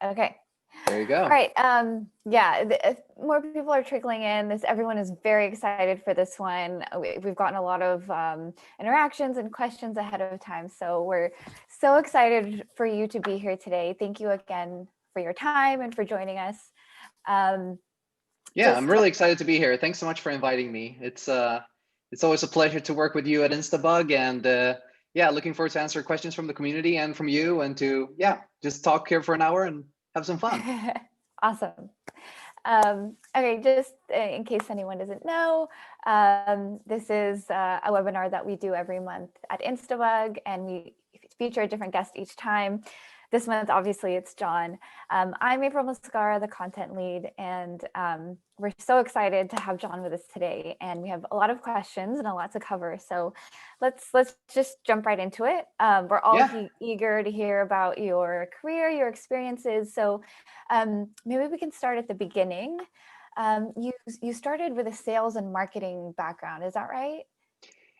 Okay. There you All go. right. Yeah, more people are trickling in. Everyone is very excited for this one. We've gotten a lot of interactions and questions ahead of time. So we're so excited for you to be here today. Thank you again for your time and for joining us. Yeah, I'm really excited to be here. Thanks so much for inviting me. It's always a pleasure to work with you at Instabug, and yeah, looking forward to answer questions from the community and from you, and to just talk here for an hour and have some fun. Awesome. Okay, just in case anyone doesn't know, this is a webinar that we do every month at Instabug, and we feature a different guest each time. This month, obviously, it's John. I'm April Mascara, the content lead, and we're so excited to have John with us today. And we have a lot of questions and a lot to cover. So let's just jump right into it. We're all eager to hear about your career, your experiences. So maybe we can start at the beginning. You started with a sales and marketing background, is that right?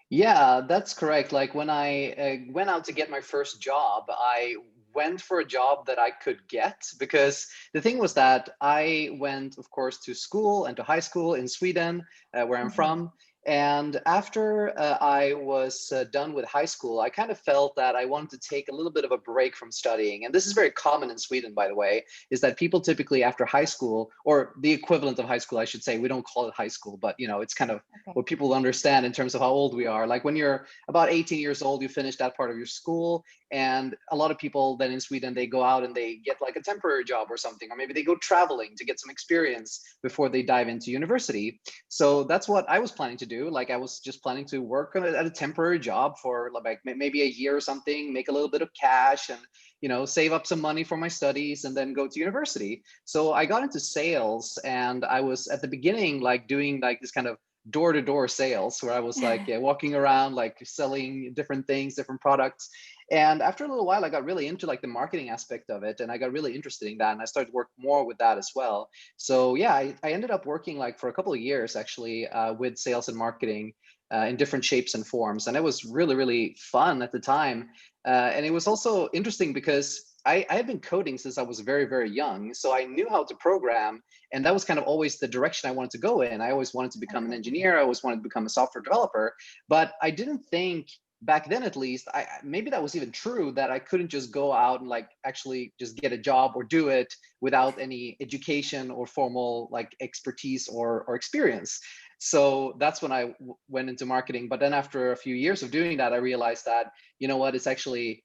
Yeah, that's correct. Like when I went out to get my first job, I went for a job that I could get, because the thing was that I went, of course, to school and to high school in Sweden, where I'm from. And after I was done with high school, I kind of felt that I wanted to take a little bit of a break from studying. And this is very common in Sweden, by the way, is that people typically after high school, or the equivalent of high school, I should say, we don't call it high school, but it's kind of what people understand in terms of how old we are. Like when you're about 18 years old, you finish that part of your school. And a lot of people then in Sweden, they go out and they get like a temporary job or something, or maybe they go traveling to get some experience before they dive into university. So that's what I was planning to do. Like I was just planning to work at a temporary job for like maybe a year or something, make a little bit of cash, and save up some money for my studies, and then go to university. So I got into sales, and I was at the beginning like doing like this kind of door-to-door sales, where I was like walking around like selling different things, different products. And after a little while, I got really into like the marketing aspect of it, and I got really interested in that, and I started to work more with that as well. So yeah, I ended up working like for a couple of years actually with sales and marketing in different shapes and forms, and it was really, really fun at the time. And it was also interesting because I had been coding since I was very, very young. So I knew how to program. And that was kind of always the direction I wanted to go in. I always wanted to become an engineer. I always wanted to become a software developer. But I didn't think back then, at least, maybe that was even true, that I couldn't just go out and like actually just get a job or do it without any education or formal like expertise or experience. So that's when I went into marketing. But then after a few years of doing that, I realized that, it's actually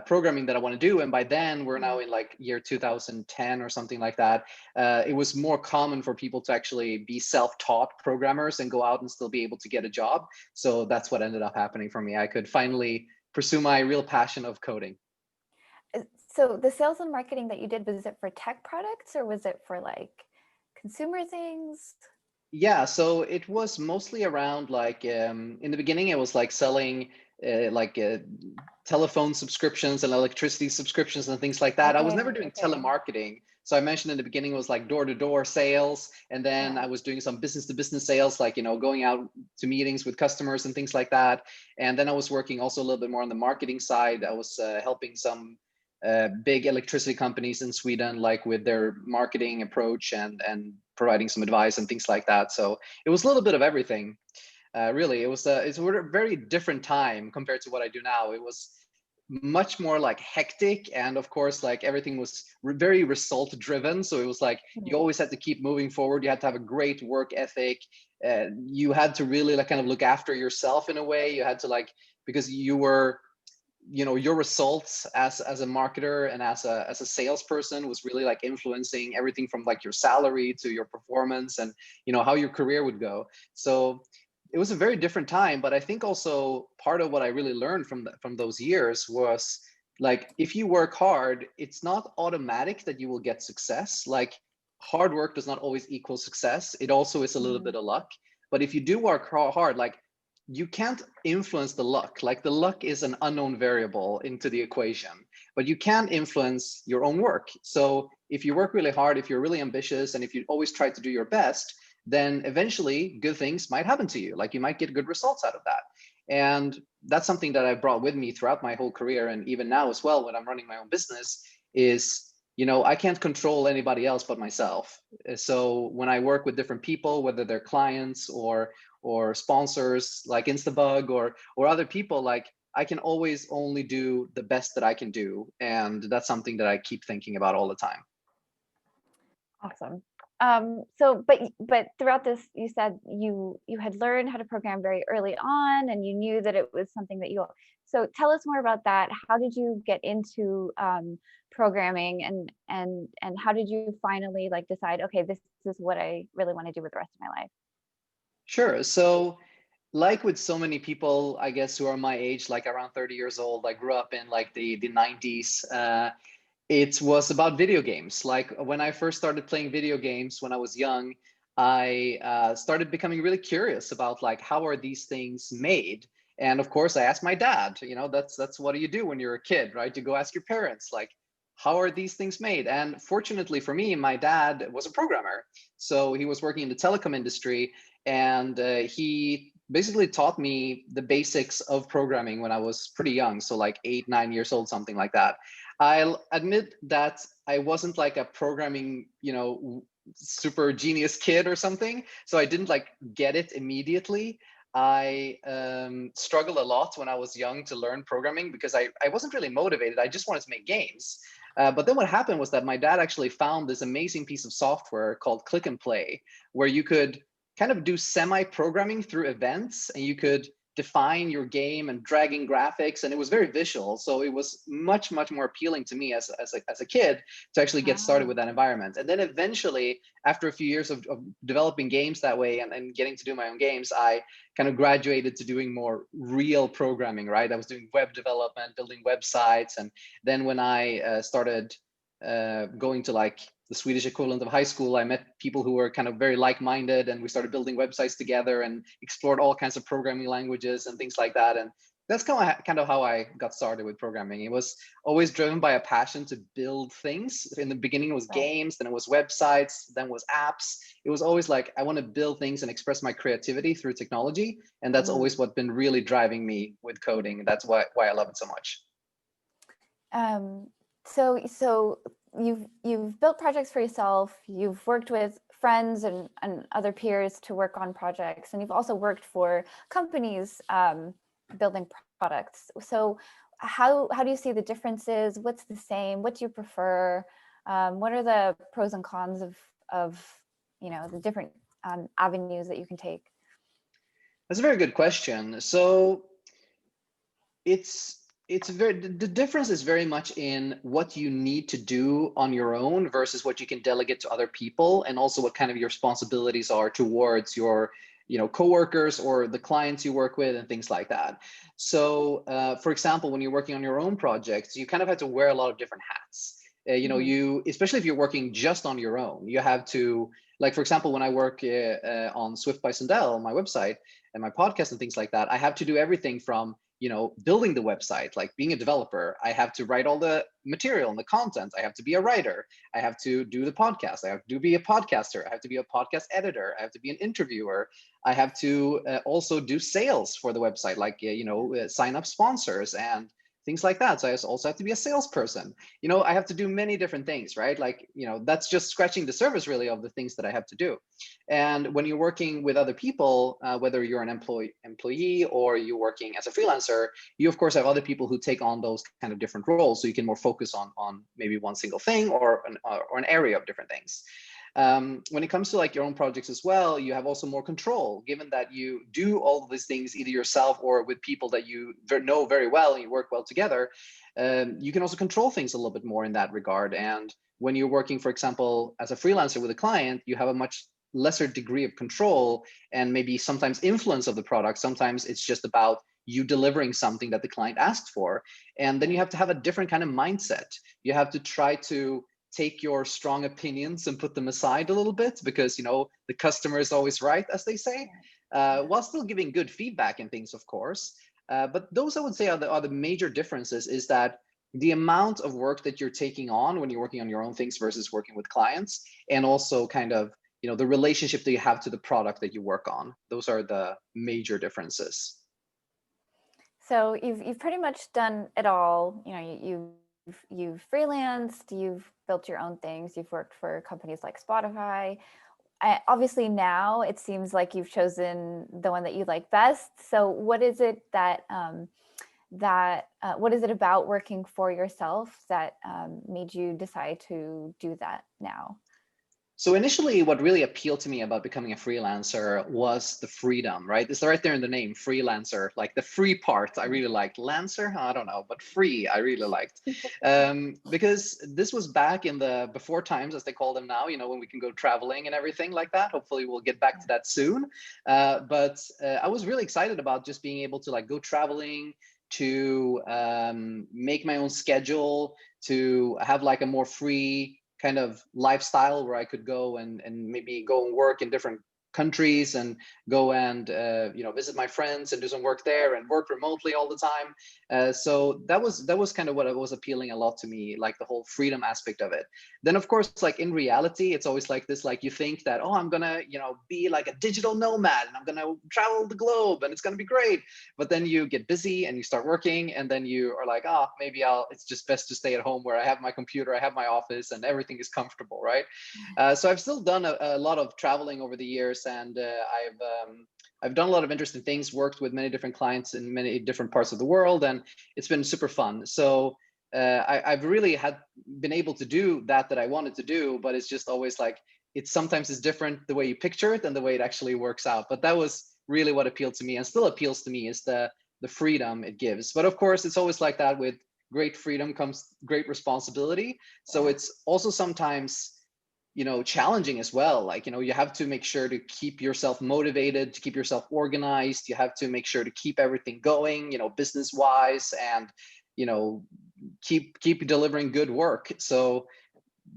programming that I want to do. And by then we're now in like year 2010 or something like that. It was more common for people to actually be self-taught programmers and go out and still be able to get a job. So that's what ended up happening for me. I could finally pursue my real passion of coding. So the sales and marketing that you did, was it for tech products or was it for like consumer things? Yeah, so it was mostly around like in the beginning, it was like selling telephone subscriptions and electricity subscriptions and things like that. I was never doing telemarketing. So I mentioned in the beginning, it was like door-to-door sales. And then I was doing some business-to-business sales, like, going out to meetings with customers and things like that. And then I was working also a little bit more on the marketing side. I was helping some big electricity companies in Sweden, like with their marketing approach and providing some advice and things like that. So it was a little bit of everything. Really, it's a very different time compared to what I do now. It was much more like hectic, and of course, like everything was very result driven. So it was like you always had to keep moving forward. You had to have a great work ethic. You had to really like kind of look after yourself in a way. You had to like, because you were, your results as a marketer and as a salesperson was really like influencing everything from like your salary to your performance and how your career would go. So it was a very different time. But I think also part of what I really learned from those years was like, if you work hard, it's not automatic that you will get success. Like hard work does not always equal success. It also is a little bit of luck. But if you do work hard, like you can't influence the luck. Like the luck is an unknown variable into the equation, but you can influence your own work. So if you work really hard, if you're really ambitious, and if you always try to do your best, then eventually good things might happen to you. Like you might get good results out of that. And that's something that I brought with me throughout my whole career. And even now as well, when I'm running my own business, is I can't control anybody else but myself. So when I work with different people, whether they're clients or sponsors like Instabug or other people, like I can always only do the best that I can do. And that's something that I keep thinking about all the time. Awesome. So, but throughout this, you said you had learned how to program very early on, and you knew that it was something that you. So, tell us more about that. How did you get into programming, and how did you finally like decide, okay, this is what I really want to do with the rest of my life? Sure. So like with so many people, I guess, who are my age, like around 30 years old, I grew up in like the 90s. It was about video games. Like when I first started playing video games when I was young, I started becoming really curious about like how are these things made. And of course, I asked my dad. That's what do you do when you're a kid, right? You go ask your parents, like, how are these things made? And fortunately for me, my dad was a programmer, so he was working in the telecom industry, and he basically taught me the basics of programming when I was pretty young, so like 8, 9 years old, something like that. I'll admit that I wasn't like a programming, super genius kid or something. So I didn't like get it immediately. I struggled a lot when I was young to learn programming because I wasn't really motivated. I just wanted to make games. But then what happened was that my dad actually found this amazing piece of software called Click and Play, where you could kind of do semi-programming through events, and you could define your game and dragging graphics, and it was very visual, so it was much more appealing to me as a kid to actually get started Wow. with that environment. And then eventually, after a few years of developing games that way and getting to do my own games, I kind of graduated to doing more real programming, right? I was doing web development, building websites. And then when I started going to like the Swedish equivalent of high school, I met people who were kind of very like-minded, and we started building websites together and explored all kinds of programming languages and things like that. And that's kind of how I got started with programming. It was always driven by a passion to build things. In the beginning, it was Right. games, then it was websites, then it was apps. It was always like I want to build things and express my creativity through technology, and that's always Mm. what's been really driving me with coding. That's why I love it so much. Um, so you've built projects for yourself. You've worked with friends and other peers to work on projects, and you've also worked for companies building products. So how do you see the differences? What's the same? What do you prefer? What are the pros and cons of the different avenues that you can take? That's a very good question. So it's very the difference is very much in what you need to do on your own versus what you can delegate to other people, and also what kind of your responsibilities are towards your coworkers or the clients you work with and things like that. So for example, when you're working on your own projects, you kind of have to wear a lot of different hats. Mhm. You, especially if you're working just on your own, you have to, like, for example, when I work on Swift by Sundell, my website and my podcast and things like that, I have to do everything from building the website, like being a developer. I have to write all the material and the content. I have to be a writer. I have to do the podcast. I have to be a podcaster. I have to be a podcast editor. I have to be an interviewer. I have to also do sales for the website, like sign up sponsors and things like that. So I also have to be a salesperson. I have to do many different things, right? Like, that's just scratching the surface really of the things that I have to do. And when you're working with other people, whether you're an employee or you're working as a freelancer, you of course have other people who take on those kind of different roles, so you can more focus on maybe one single thing or an area of different things. When it comes to like your own projects as well, you have also more control, given that you do all of these things either yourself or with people that you know very well and you work well together. You can also control things a little bit more in that regard. And when you're working, for example, as a freelancer with a client, you have a much lesser degree of control and maybe sometimes influence of the product. Sometimes it's just about you delivering something that the client asked for. And then you have to have a different kind of mindset. You have to try to take your strong opinions and put them aside a little bit, because the customer is always right, as they say, while still giving good feedback and things, of course. But those, I would say, are the major differences, is that the amount of work that you're taking on when you're working on your own things versus working with clients, and also kind of the relationship that you have to the product that you work on. Those are the major differences. So you've pretty much done it all. You've freelanced, you've built your own things. You've worked for companies like Spotify. Obviously now it seems like you've chosen the one that you like best. So what is it that what is it about working for yourself that made you decide to do that now? So initially, what really appealed to me about becoming a freelancer was the freedom, right? It's right there in the name, freelancer. Like the free part, I really liked. Lancer, I don't know, but free, I really liked. Because this was back in the before times, as they call them now, when we can go traveling and everything like that. Hopefully we'll get back to that soon. But I was really excited about just being able to go traveling, to make my own schedule, to have a more free kind of lifestyle where I could go and maybe go and work in different countries and go and visit my friends and do some work there and work remotely all the time. So that was kind of what was appealing a lot to me, like the whole freedom aspect of it. Then of course, in reality, it's always like this, you think that, oh, I'm gonna be like a digital nomad and I'm gonna travel the globe and it's gonna be great. But then you get busy and you start working and then you are like, oh, maybe it's just best to stay at home where I have my computer, I have my office, and everything is comfortable, right? So I've still done a lot of traveling over the years, and I've done a lot of interesting things, worked with many different clients in many different parts of the world, and it's been super fun. So I've really been able to do that I wanted to do, but it's just always sometimes it's different the way you picture it than the way it actually works out. But that was really what appealed to me and still appeals to me, is the freedom it gives. But of course, it's always like that. With great freedom comes great responsibility. So it's also sometimes challenging as well. You have to make sure to keep yourself motivated, to keep yourself organized. You have to make sure to keep everything going, business wise, and keep delivering good work. So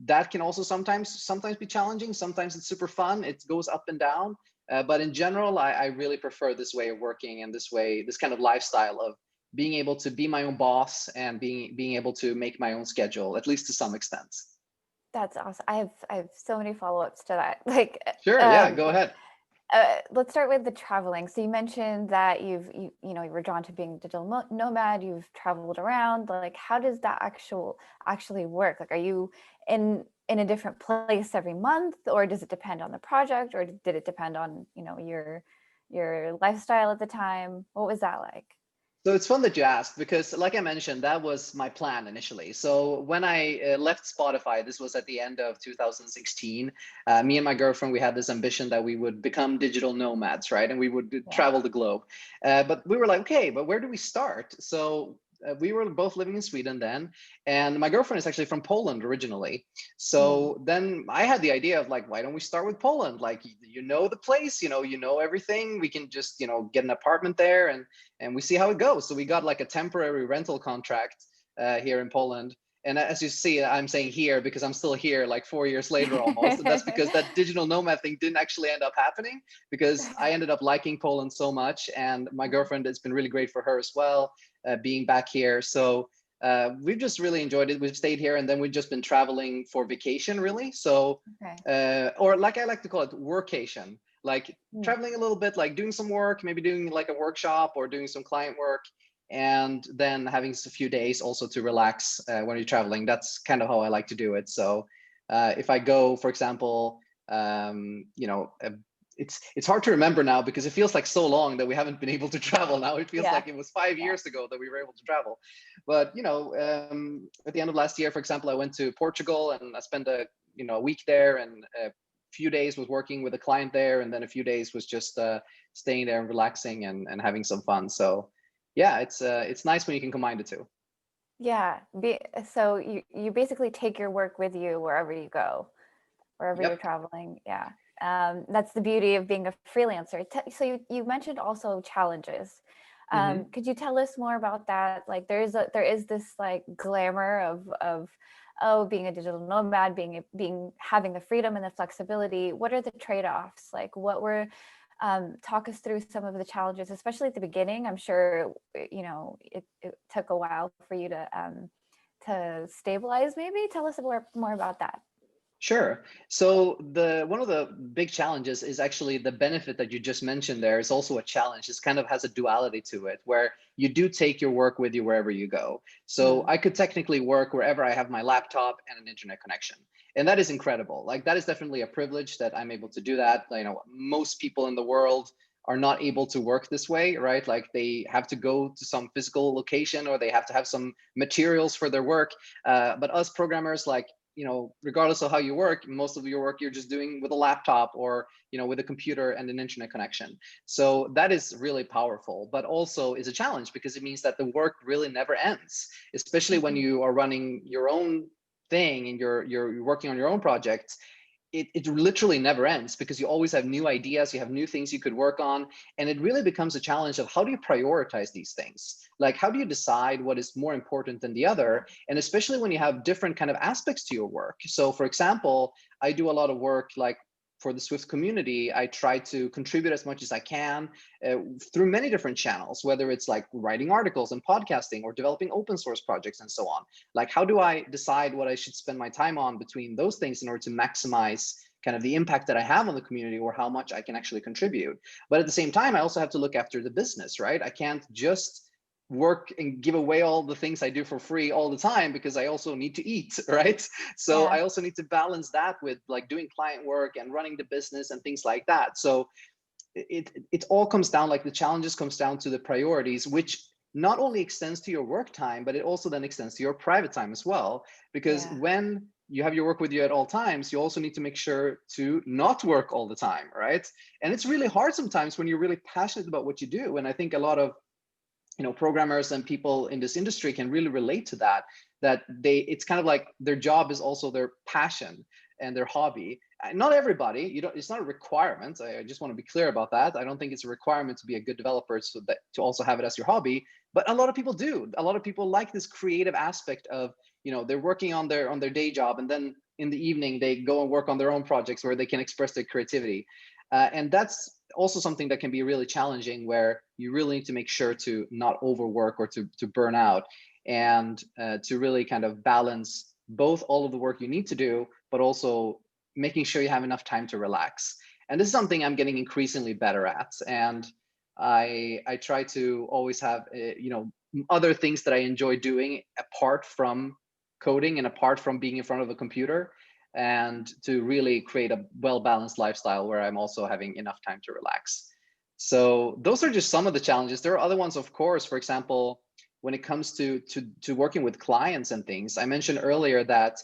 that can also sometimes be challenging. Sometimes it's super fun. It goes up and down. But in general, I really prefer this way of working and this kind of lifestyle of being able to be my own boss and being able to make my own schedule, at least to some extent. That's awesome. I have so many follow-ups to that. Sure, yeah, go ahead. Let's start with the traveling. So you mentioned that you were drawn to being a digital nomad. You've traveled around. How does that actually work? Are you in a different place every month, or does it depend on the project, or did it depend on your lifestyle at the time? What was that like? So it's fun that you asked, because like I mentioned, that was my plan initially. So when I left Spotify, this was at the end of 2016, me and my girlfriend, we had this ambition that we would become digital nomads, right? And we would travel the globe. But we were like, okay, but where do we start? So we were both living in Sweden then, and my girlfriend is actually from Poland originally. So then I had the idea of why don't we start with Poland? The place, you know everything. We can just get an apartment there and we see how it goes. So we got a temporary rental contract here in Poland. And as you see, I'm saying here because I'm still here 4 years later almost. And that's because that digital nomad thing didn't actually end up happening, because I ended up liking Poland so much. And my girlfriend, it's been really great for her as well, being back here. So we've just really enjoyed it. We've stayed here, and then we've just been traveling for vacation, really. So, or I like to call it workation, traveling a little bit, doing some work, maybe doing a workshop or doing some client work, and then having a few days also to relax when you're traveling. That's kind of how I like to do it. So if I go, for example, it's hard to remember now because it feels so long that we haven't been able to travel now. It feels like it was 5 years ago that we were able to travel. But at the end of last year, for example, I went to Portugal and I spent a week there, and a few days was working with a client there, and then a few days was just staying there and relaxing and having some fun. So yeah, it's nice when you can combine the two. Yeah. So you basically take your work with you wherever you go, wherever you're traveling. Yeah. That's the beauty of being a freelancer. So you mentioned also challenges. Could you tell us more about that? There is this glamour of being a digital nomad, having the freedom and the flexibility. What are the trade-offs? Talk us through some of the challenges, especially at the beginning. I'm sure it took a while for you to stabilize. Maybe tell us more about that. Sure. So one of the big challenges is actually the benefit that you just mentioned there is also a challenge. This kind of has a duality to it where you do take your work with you wherever you go. So Mm. I could technically work wherever I have my laptop and an internet connection. And that is incredible. Like that is definitely a privilege that I'm able to do that. You know, most people in the world are not able to work this way, right? Like they have to go to some physical location or they have to have some materials for their work. But us programmers, like, you know, regardless of how you work, most of your work you're just doing with a laptop or, you know, with a computer and an internet connection. So that is really powerful, but also is a challenge because it means that the work really never ends, especially when Mhm. you are running your own thing and you're working on your own projects. It literally never ends because you always have new ideas, you have new things you could work on. And it really becomes a challenge of how do you prioritize these things? Like, how do you decide what is more important than the other? And especially when you have different kind of aspects to your work. So for example, I do a lot of work like for the Swift community. I try to contribute as much as I can uh, through many different channels, whether it's like writing articles and podcasting or developing open source projects and so on. Like, how do I decide what I should spend my time on between those things in order to maximize kind of the impact that I have on the community or how much I can actually contribute? But at the same time, I also have to look after the business, right? I can't just work and give away all the things I do for free all the time because I also need to eat, right? So Yeah. I also need to balance that with like doing client work and running the business and things like that. So it all comes down, like the challenges comes down to the priorities, which not only extends to your work time, but it also then extends to your private time as well. Because Yeah. when you have your work with you at all times, you also need to make sure to not work all the time, right? And it's really hard sometimes when you're really passionate about what you do. And I think a lot of, you know, programmers and people in this industry can really relate to that, that they, it's kind of like their job is also their passion and their hobby. Not everybody, you don't, it's not a requirement. I just want to be clear about that. I don't think it's a requirement to be a good developer so that to also have it as your hobby, but a lot of people do. A lot of people like this creative aspect of, you know, they're working on their day job and then in the evening they go and work on their own projects where they can express their creativity. And that's also something that can be really challenging, where you really need to make sure to not overwork or to burn out, and to really kind of balance both all of the work you need to do, but also making sure you have enough time to relax. And this is something I'm getting increasingly better at. And I try to always have you know, other things that I enjoy doing apart from coding and apart from being in front of a computer, and to really create a well-balanced lifestyle where I'm also having enough time to relax. So those are just some of the challenges. There are other ones, of course. For example, when it comes to working with clients and things, I mentioned earlier that,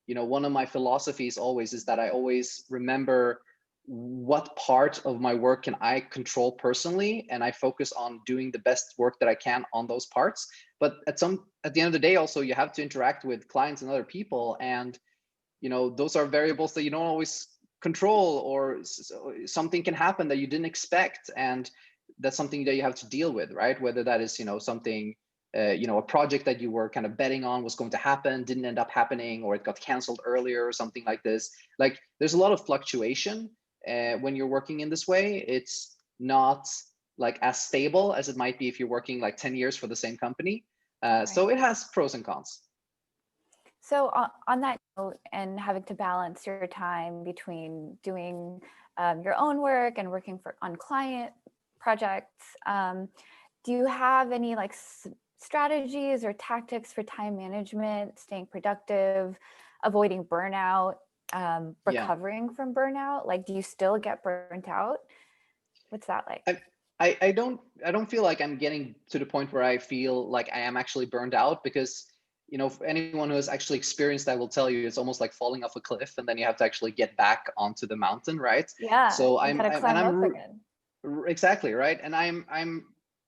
you know, one of my philosophies always is that I always remember what part of my work can I control personally, and I focus on doing the best work that I can on those parts. But at the end of the day, also you have to interact with clients and other people, and you know, those are variables that you don't always control, or something can happen that you didn't expect, and that's something that you have to deal with, right? Whether that is, you know, something you know, a project that you were kind of betting on was going to happen didn't end up happening, or it got canceled earlier or something like this. Like there's a lot of fluctuation when you're working in this way. It's not like as stable as it might be if you're working like 10 years for the same company. So Right. it has pros and cons. So on that note, and having to balance your time between doing your own work and working for on client projects, do you have any like strategies or tactics for time management, staying productive, avoiding burnout, Yeah. recovering from burnout? Like, do you still get burnt out? What's that like? I, I don't feel like I'm getting to the point where I feel like I am actually burned out, because you know, for anyone who has actually experienced that will tell you it's almost like falling off a cliff and then you have to actually get back onto the mountain, right? Yeah, So you gotta and climb up again. exactly right, and I'm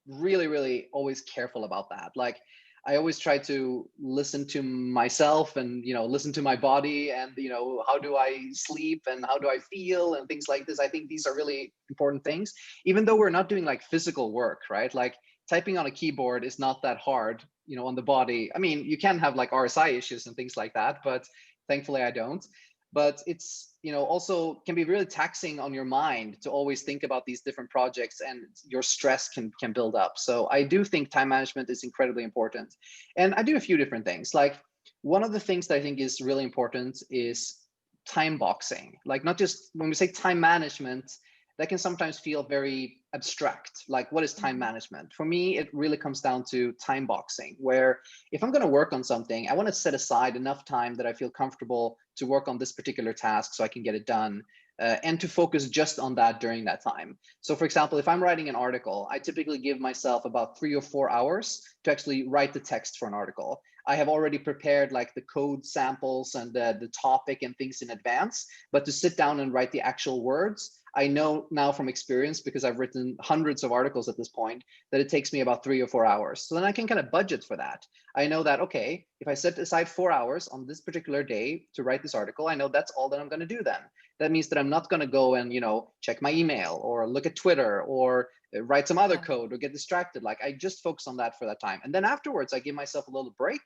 really always careful about that. Like I always try to listen to myself and, you know, listen to my body, and you know, how do I sleep and how do I feel and things like this. I think these are really important things, even though we're not doing like physical work, right? Like typing on a keyboard is not that hard, you know, on the body. I mean, you can have like RSI issues and things like that, but thankfully I don't. But it's, you know, also can be really taxing on your mind to always think about these different projects, and your stress can build up. So I do think time management is incredibly important. And I do a few different things. Like one of the things that I think is really important is time boxing. Like, not just when we say time management, that can sometimes feel very abstract. Like, what is time management? For me, it really comes down to time boxing, where if I'm going to work on something, I want to set aside enough time that I feel comfortable to work on this particular task so I can get it done. And to focus just on that during that time. So for example, if I'm writing an article, I typically give myself about 3 or 4 hours to actually write the text for an article. I have already prepared like the code samples and the topic and things in advance, but to sit down and write the actual words, I know now from experience, because I've written hundreds of articles at this point, that it takes me about 3 or 4 hours. So then I can kind of budget for that. I know that, okay, if I set aside 4 hours on this particular day to write this article, I know that's all that I'm going to do then. That means that I'm not going to go and, check my email or look at Twitter or write some other code or get distracted. Like, I just focus on that for that time. And then afterwards, I give myself a little break.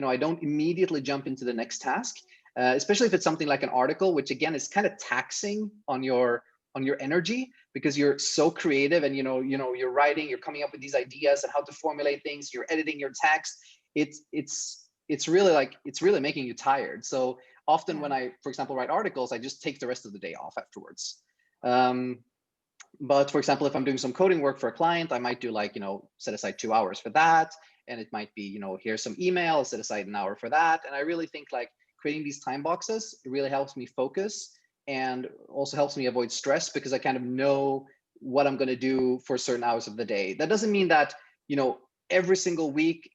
I don't immediately jump into the next task, especially if it's something like an article, which again is kind of taxing on your energy, because you're so creative and you're writing, you're coming up with these ideas and how to formulate things, you're editing your text. It's really making you tired. So often when I, for example, write articles, I just take the rest of the day off afterwards. But for example, if I'm doing some coding work for a client, I might do set aside 2 hours for that. And it might be, here's some email, set aside an hour for that. And I really think like creating these time boxes, it really helps me focus and also helps me avoid stress, because I kind of know what I'm going to do for certain hours of the day. That doesn't mean that, every single week,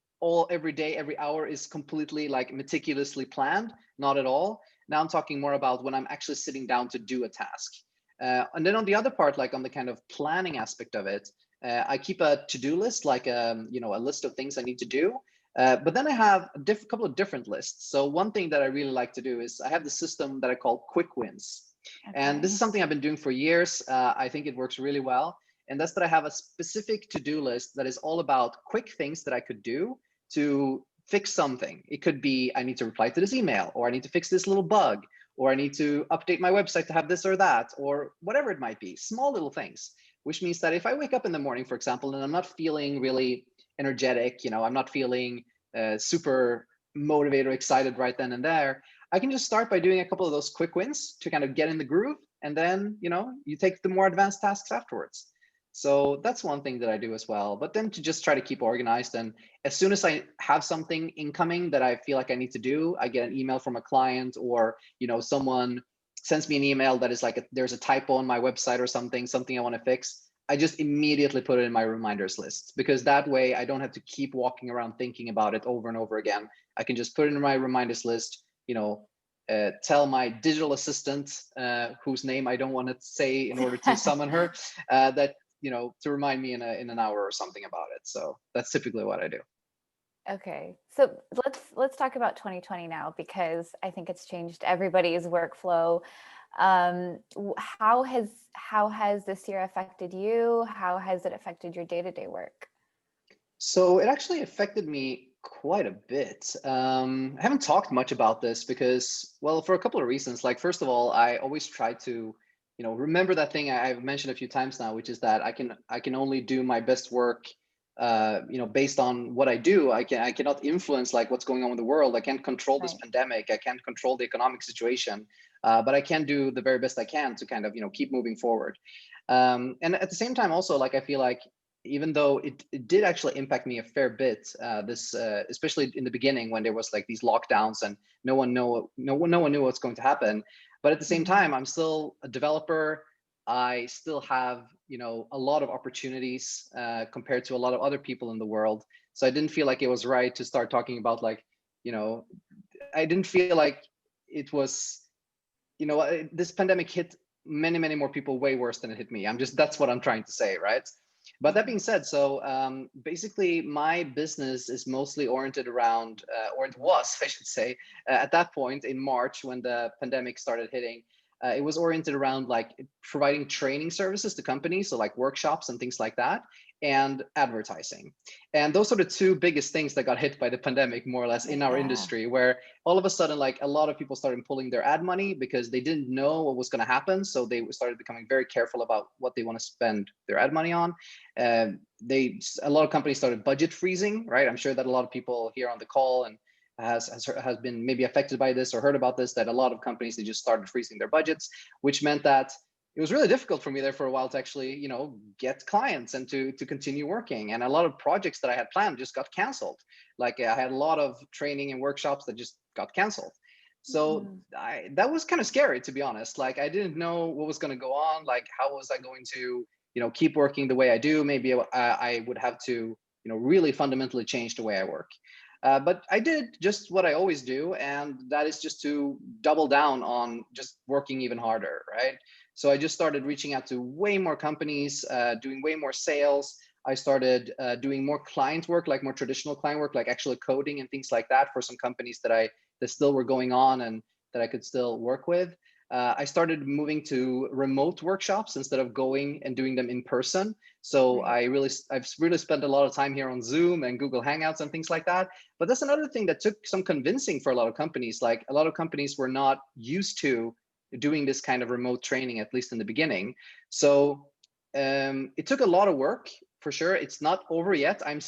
every day, every hour is completely like meticulously planned. Not at all. Now I'm talking more about when I'm actually sitting down to do a task. And then on the other part, like on the kind of planning aspect of it, I keep a to-do list, like a list of things I need to do. But then I have a couple of different lists. So one thing that I really like to do is I have the system that I call quick wins. Okay. And this is something I've been doing for years. I think it works really well. And that's that I have a specific to-do list that is all about quick things that I could do to fix something. It could be, I need to reply to this email, or I need to fix this little bug, or I need to update my website to have this or that, or whatever it might be, small little things, which means that if I wake up in the morning, for example, and I'm not feeling really energetic, I'm not feeling super motivated or excited right then and there, I can just start by doing a couple of those quick wins to kind of get in the groove. And then, you take the more advanced tasks afterwards. So that's one thing that I do as well. But then to just try to keep organized. And as soon as I have something incoming that I feel like I need to do, I get an email from a client, or, someone sends me an email that is like, there's a typo on my website or something I want to fix. I just immediately put it in my reminders list, because that way I don't have to keep walking around thinking about it over and over again. I can just put it in my reminders list, tell my digital assistant, whose name I don't want to say in order to summon her, that, to remind me in an hour or something about it. So that's typically what I do. Okay. So let's talk about 2020 now, because I think it's changed everybody's workflow. How has this year affected you? How has it affected your day-to-day work? So it actually affected me quite a bit. I haven't talked much about this because, well, for a couple of reasons. Like, first of all, I always try to, remember that thing I've mentioned a few times now, which is that I can only do my best work, based on what I do. I cannot influence like what's going on in the world. I can't control this pandemic. I can't control the economic situation, but I can do the very best I can to kind of, keep moving forward. And at the same time, also, like, I feel like even though it did actually impact me a fair bit, especially in the beginning when there was like these lockdowns and no one knew what's going to happen. But at the same time, I'm still a developer. I still have, a lot of opportunities compared to a lot of other people in the world. So I didn't feel like it was right to start talking about like, I didn't feel like it was, this pandemic hit many, many more people way worse than it hit me. That's what I'm trying to say, right? But that being said, so basically my business is mostly oriented around, or it was, I should say, at that point in March when the pandemic started hitting, it was oriented around like providing training services to companies, so like workshops and things like that, and advertising. And those are the two biggest things that got hit by the pandemic, more or less, in our industry, where all of a sudden, like, a lot of people started pulling their ad money because they didn't know what was going to happen. So they started becoming very careful about what they want to spend their ad money on. A lot of companies started budget freezing, right? I'm sure that a lot of people here on the call and has been maybe affected by this or heard about this, that a lot of companies, they just started freezing their budgets, which meant that it was really difficult for me there for a while to actually, get clients and to continue working. And a lot of projects that I had planned just got canceled. Like I had a lot of training and workshops that just got canceled. So that was kind of scary, to be honest. Like I didn't know what was going to go on. Like how was I going to, keep working the way I do? Maybe I would have to, really fundamentally change the way I work. But I did just what I always do, and that is just to double down on just working even harder, right? So I just started reaching out to way more companies, doing way more sales. I started doing more client work, like more traditional client work, like actually coding and things like that for some companies that still were going on and that I could still work with. I started moving to remote workshops instead of going and doing them in person. So Right. I've really spent a lot of time here on Zoom and Google Hangouts and things like that. But that's another thing that took some convincing for a lot of companies. Like a lot of companies were not used to doing this kind of remote training, at least in the beginning. So it took a lot of work for sure. It's not over yet. I'm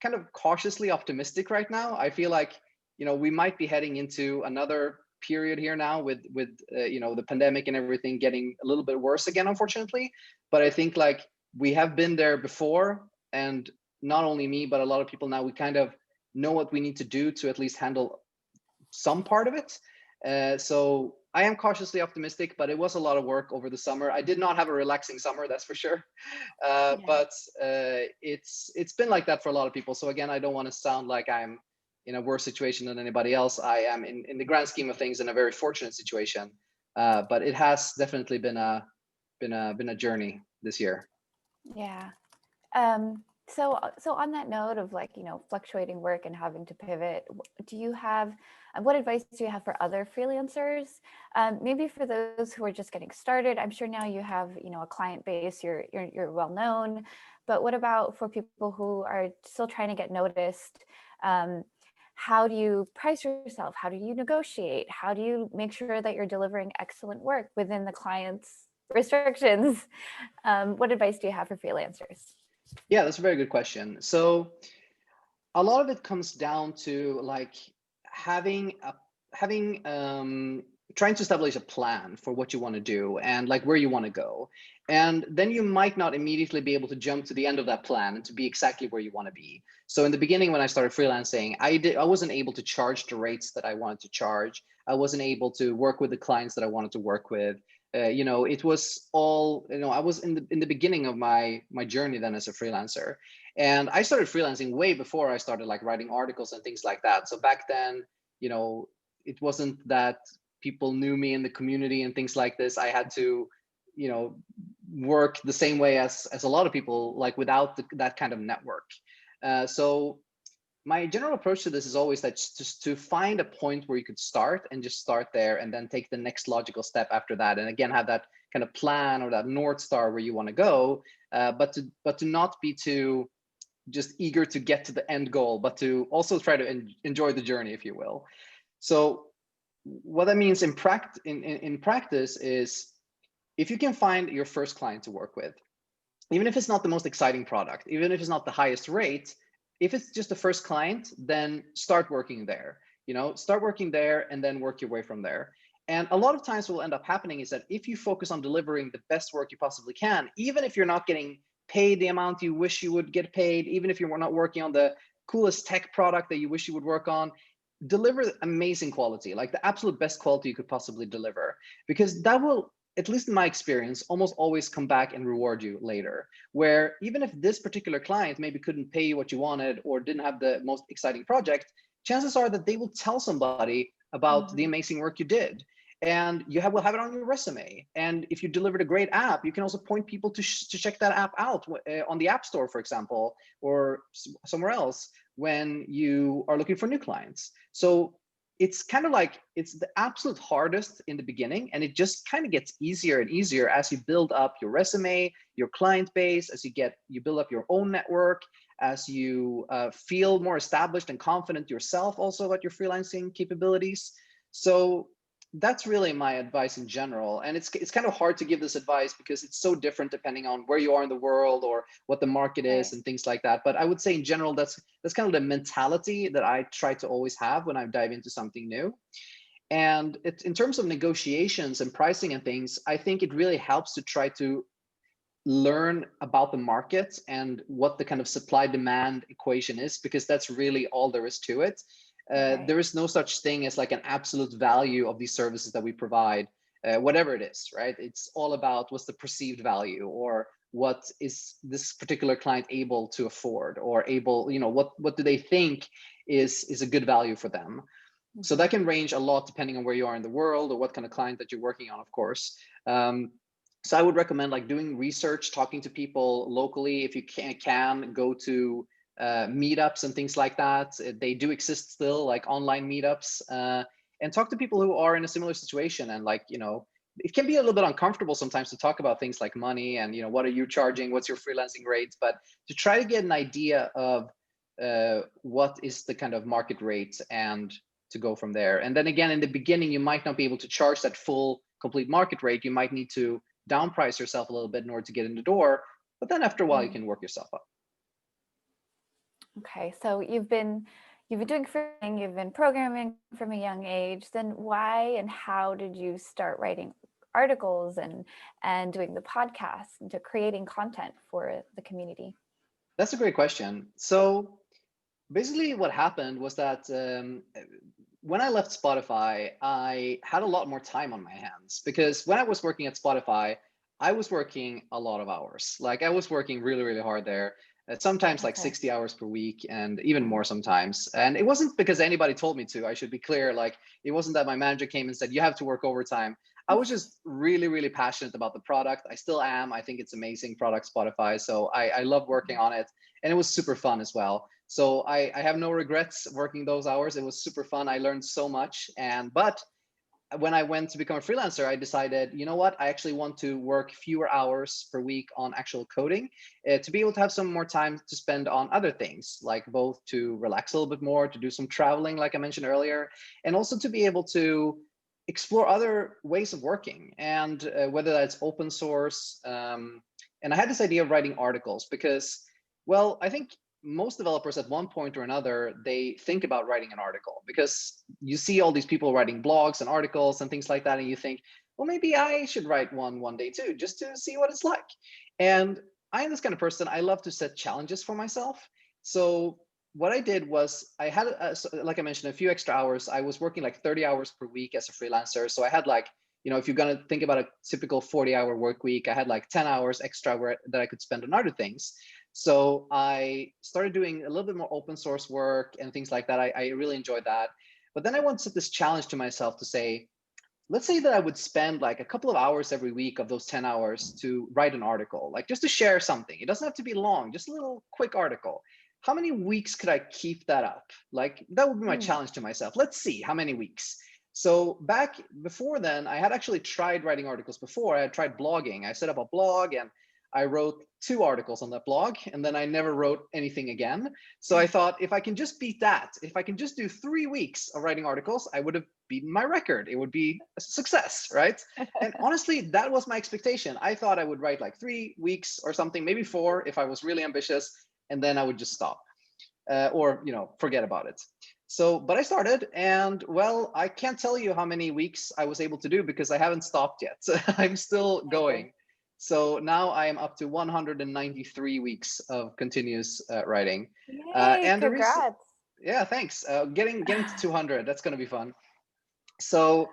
kind of cautiously optimistic right now. I feel like, we might be heading into another period here now with the pandemic and everything getting a little bit worse again, unfortunately. But I think like we have been there before, and not only me but a lot of people now, we kind of know what we need to do to at least handle some part of it. So I am cautiously optimistic, but it was a lot of work over the summer. I did not have a relaxing summer, that's for sure. Yeah. But it's been like that for a lot of people. So again, I don't want to sound like I'm in a worse situation than anybody else. I am in the grand scheme of things in a very fortunate situation. But it has definitely been a journey this year. Yeah. So on that note of like, fluctuating work and having to pivot, do you have, what advice do you have for other freelancers? Maybe for those who are just getting started. I'm sure now you have, a client base, you're well known, but what about for people who are still trying to get noticed? How do you price yourself? How do you negotiate? How do you make sure that you're delivering excellent work within the client's restrictions? What advice do you have for freelancers? Yeah, that's a very good question. So a lot of it comes down to like having a having trying to establish a plan for what you want to do and like where you want to go. And then you might not immediately be able to jump to the end of that plan and to be exactly where you want to be. So in the beginning, when I started freelancing, I wasn't able to charge the rates that I wanted to charge. I wasn't able to work with the clients that I wanted to work with. It was all, I was in the beginning of my journey then as a freelancer. And I started freelancing way before I started like writing articles and things like that. So back then, it wasn't that people knew me in the community and things like this. I had to, you know, work the same way as a lot of people, like without that kind of network. So my general approach to this is always that just to find a point where you could start and just start there and then take the next logical step after that. And again, have that kind of plan or that North Star where you want to go, but to not be too just eager to get to the end goal, but to also try to enjoy the journey, if you will. So what that means in practice is if you can find your first client to work with, even if it's not the most exciting product, even if it's not the highest rate, if it's just the first client, then start working there. Start working there and then work your way from there. And a lot of times what will end up happening is that if you focus on delivering the best work you possibly can, even if you're not getting paid the amount you wish you would get paid, even if you're not working on the coolest tech product that you wish you would work on, deliver amazing quality, like the absolute best quality you could possibly deliver, because that will, at least in my experience, almost always come back and reward you later. Where even if this particular client maybe couldn't pay you what you wanted or didn't have the most exciting project, chances are that they will tell somebody about the Mhm. amazing work you did. And will have it on your resume. And if you delivered a great app, you can also point people to check that app out on the App Store, for example, or somewhere else when you are looking for new clients. So it's kind of like it's the absolute hardest in the beginning, and it just kind of gets easier and easier as you build up your resume, your client base, as you build up your own network, as you feel more established and confident yourself also about your freelancing capabilities. So that's really my advice in general. And it's kind of hard to give this advice because it's so different depending on where you are in the world or what the market is Right. and things like that. But I would say in general, that's kind of the mentality that I try to always have when I dive into something new. And in terms of negotiations and pricing and things, I think it really helps to try to learn about the market and what the kind of supply demand equation is, because that's really all there is to it. Right. There is no such thing as like an absolute value of these services that we provide, whatever it is, right? It's all about what's the perceived value, or what is this particular client able to afford, or able, what do they think is a good value for them. So Mhm. that can range a lot depending on where you are in the world or what kind of client that you're working on, of course. So I would recommend like doing research, talking to people locally. If you can go to meetups and things like that. They do exist still, like online meetups, and talk to people who are in a similar situation. And like, it can be a little bit uncomfortable sometimes to talk about things like money and, what are you charging? What's your freelancing rates? But to try to get an idea of what is the kind of market rate, and to go from there. And then again, in the beginning, you might not be able to charge that full complete market rate. You might need to down price yourself a little bit in order to get in the door. But then after a while, you Mm. can work yourself up. Okay, so you've been doing freelancing, you've been programming from a young age. Then why and how did you start writing articles and doing the podcast and to creating content for the community? That's a great question. So basically, what happened was that when I left Spotify, I had a lot more time on my hands, because when I was working at Spotify, I was working a lot of hours. Like I was working really, really hard there. Sometimes like Okay. 60 hours per week, and even more sometimes. And it wasn't because anybody told me to. I should be clear. Like it wasn't that my manager came and said, you have to work overtime. I was just really, really passionate about the product. I still am. I think it's amazing product, Spotify. So I love working on it. And it was super fun as well. So I have no regrets working those hours. It was super fun. I learned so much. But when I went to become a freelancer, I decided, you know what, I actually want to work fewer hours per week on actual coding, to be able to have some more time to spend on other things, like both to relax a little bit more, to do some traveling, like I mentioned earlier, and also to be able to explore other ways of working, and whether that's open source. And I had this idea of writing articles because, well, I think most developers at one point or another, they think about writing an article, because you see all these people writing blogs and articles and things like that, and you think, well, maybe I should write one day too, just to see what it's like. And I am this kind of person, I love to set challenges for myself. So what I did was I had, like I mentioned, a few extra hours. I was working like 30 hours per week as a freelancer. So I had like, if you're going to think about a typical 40-hour work week, I had like 10 hours extra that I could spend on other things. So I started doing a little bit more open source work and things like that. I really enjoyed that. But then I wanted to set this challenge to myself to say, let's say that I would spend like a couple of hours every week of those 10 hours to write an article, like just to share something. It doesn't have to be long, just a little quick article. How many weeks could I keep that up? Like that would be my Mm. challenge to myself. Let's see how many weeks. So back before then, I had actually tried writing articles before. I had tried blogging. I set up a blog and I wrote 2 articles on that blog, and then I never wrote anything again. So I thought, if I can just beat that, if I can just do 3 weeks of writing articles, I would have beaten my record. It would be a success, right? And honestly, that was my expectation. I thought I would write like 3 weeks or something, maybe 4 if I was really ambitious, and then I would just stop, or forget about it. So, but I started, and well, I can't tell you how many weeks I was able to do because I haven't stopped yet. I'm still Amazing. going. So now I am up to 193 weeks of continuous writing. Yay, And the reason, congrats. yeah, thanks. Getting to 200, that's going to be fun. So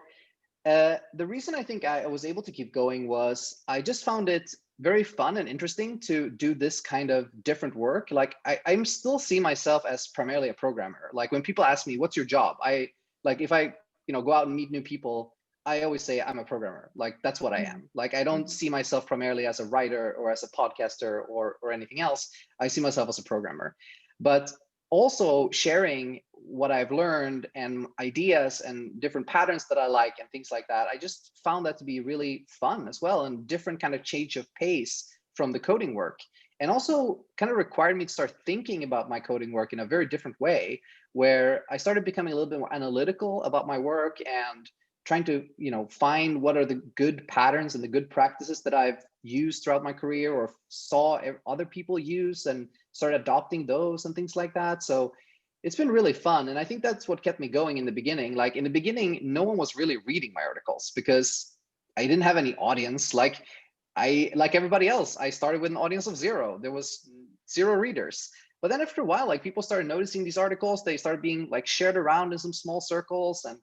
the reason I think I was able to keep going was I just found it very fun and interesting to do this kind of different work. Like I'm still see myself as primarily a programmer. Like when people ask me, what's your job? I like if I, go out and meet new people, I always say I'm a programmer. Like that's what I Mm. am. Like I don't Mhm. see myself primarily as a writer or as a podcaster or anything else. I see myself as a programmer. But also sharing what I've learned and ideas and different patterns that I like and things like that. I just found that to be really fun as well, and different kind of change of pace from the coding work. And also kind of required me to start thinking about my coding work in a very different way, where I started becoming a little bit more analytical about my work and trying to, find what are the good patterns and the good practices that I've used throughout my career or saw other people use and started adopting those and things like that. So it's been really fun. And I think that's what kept me going in the beginning. Like in the beginning, no one was really reading my articles because I didn't have any audience. Like everybody else, I started with an audience of zero. There was zero readers. But then after a while, like people started noticing these articles, they started being like shared around in some small circles. And,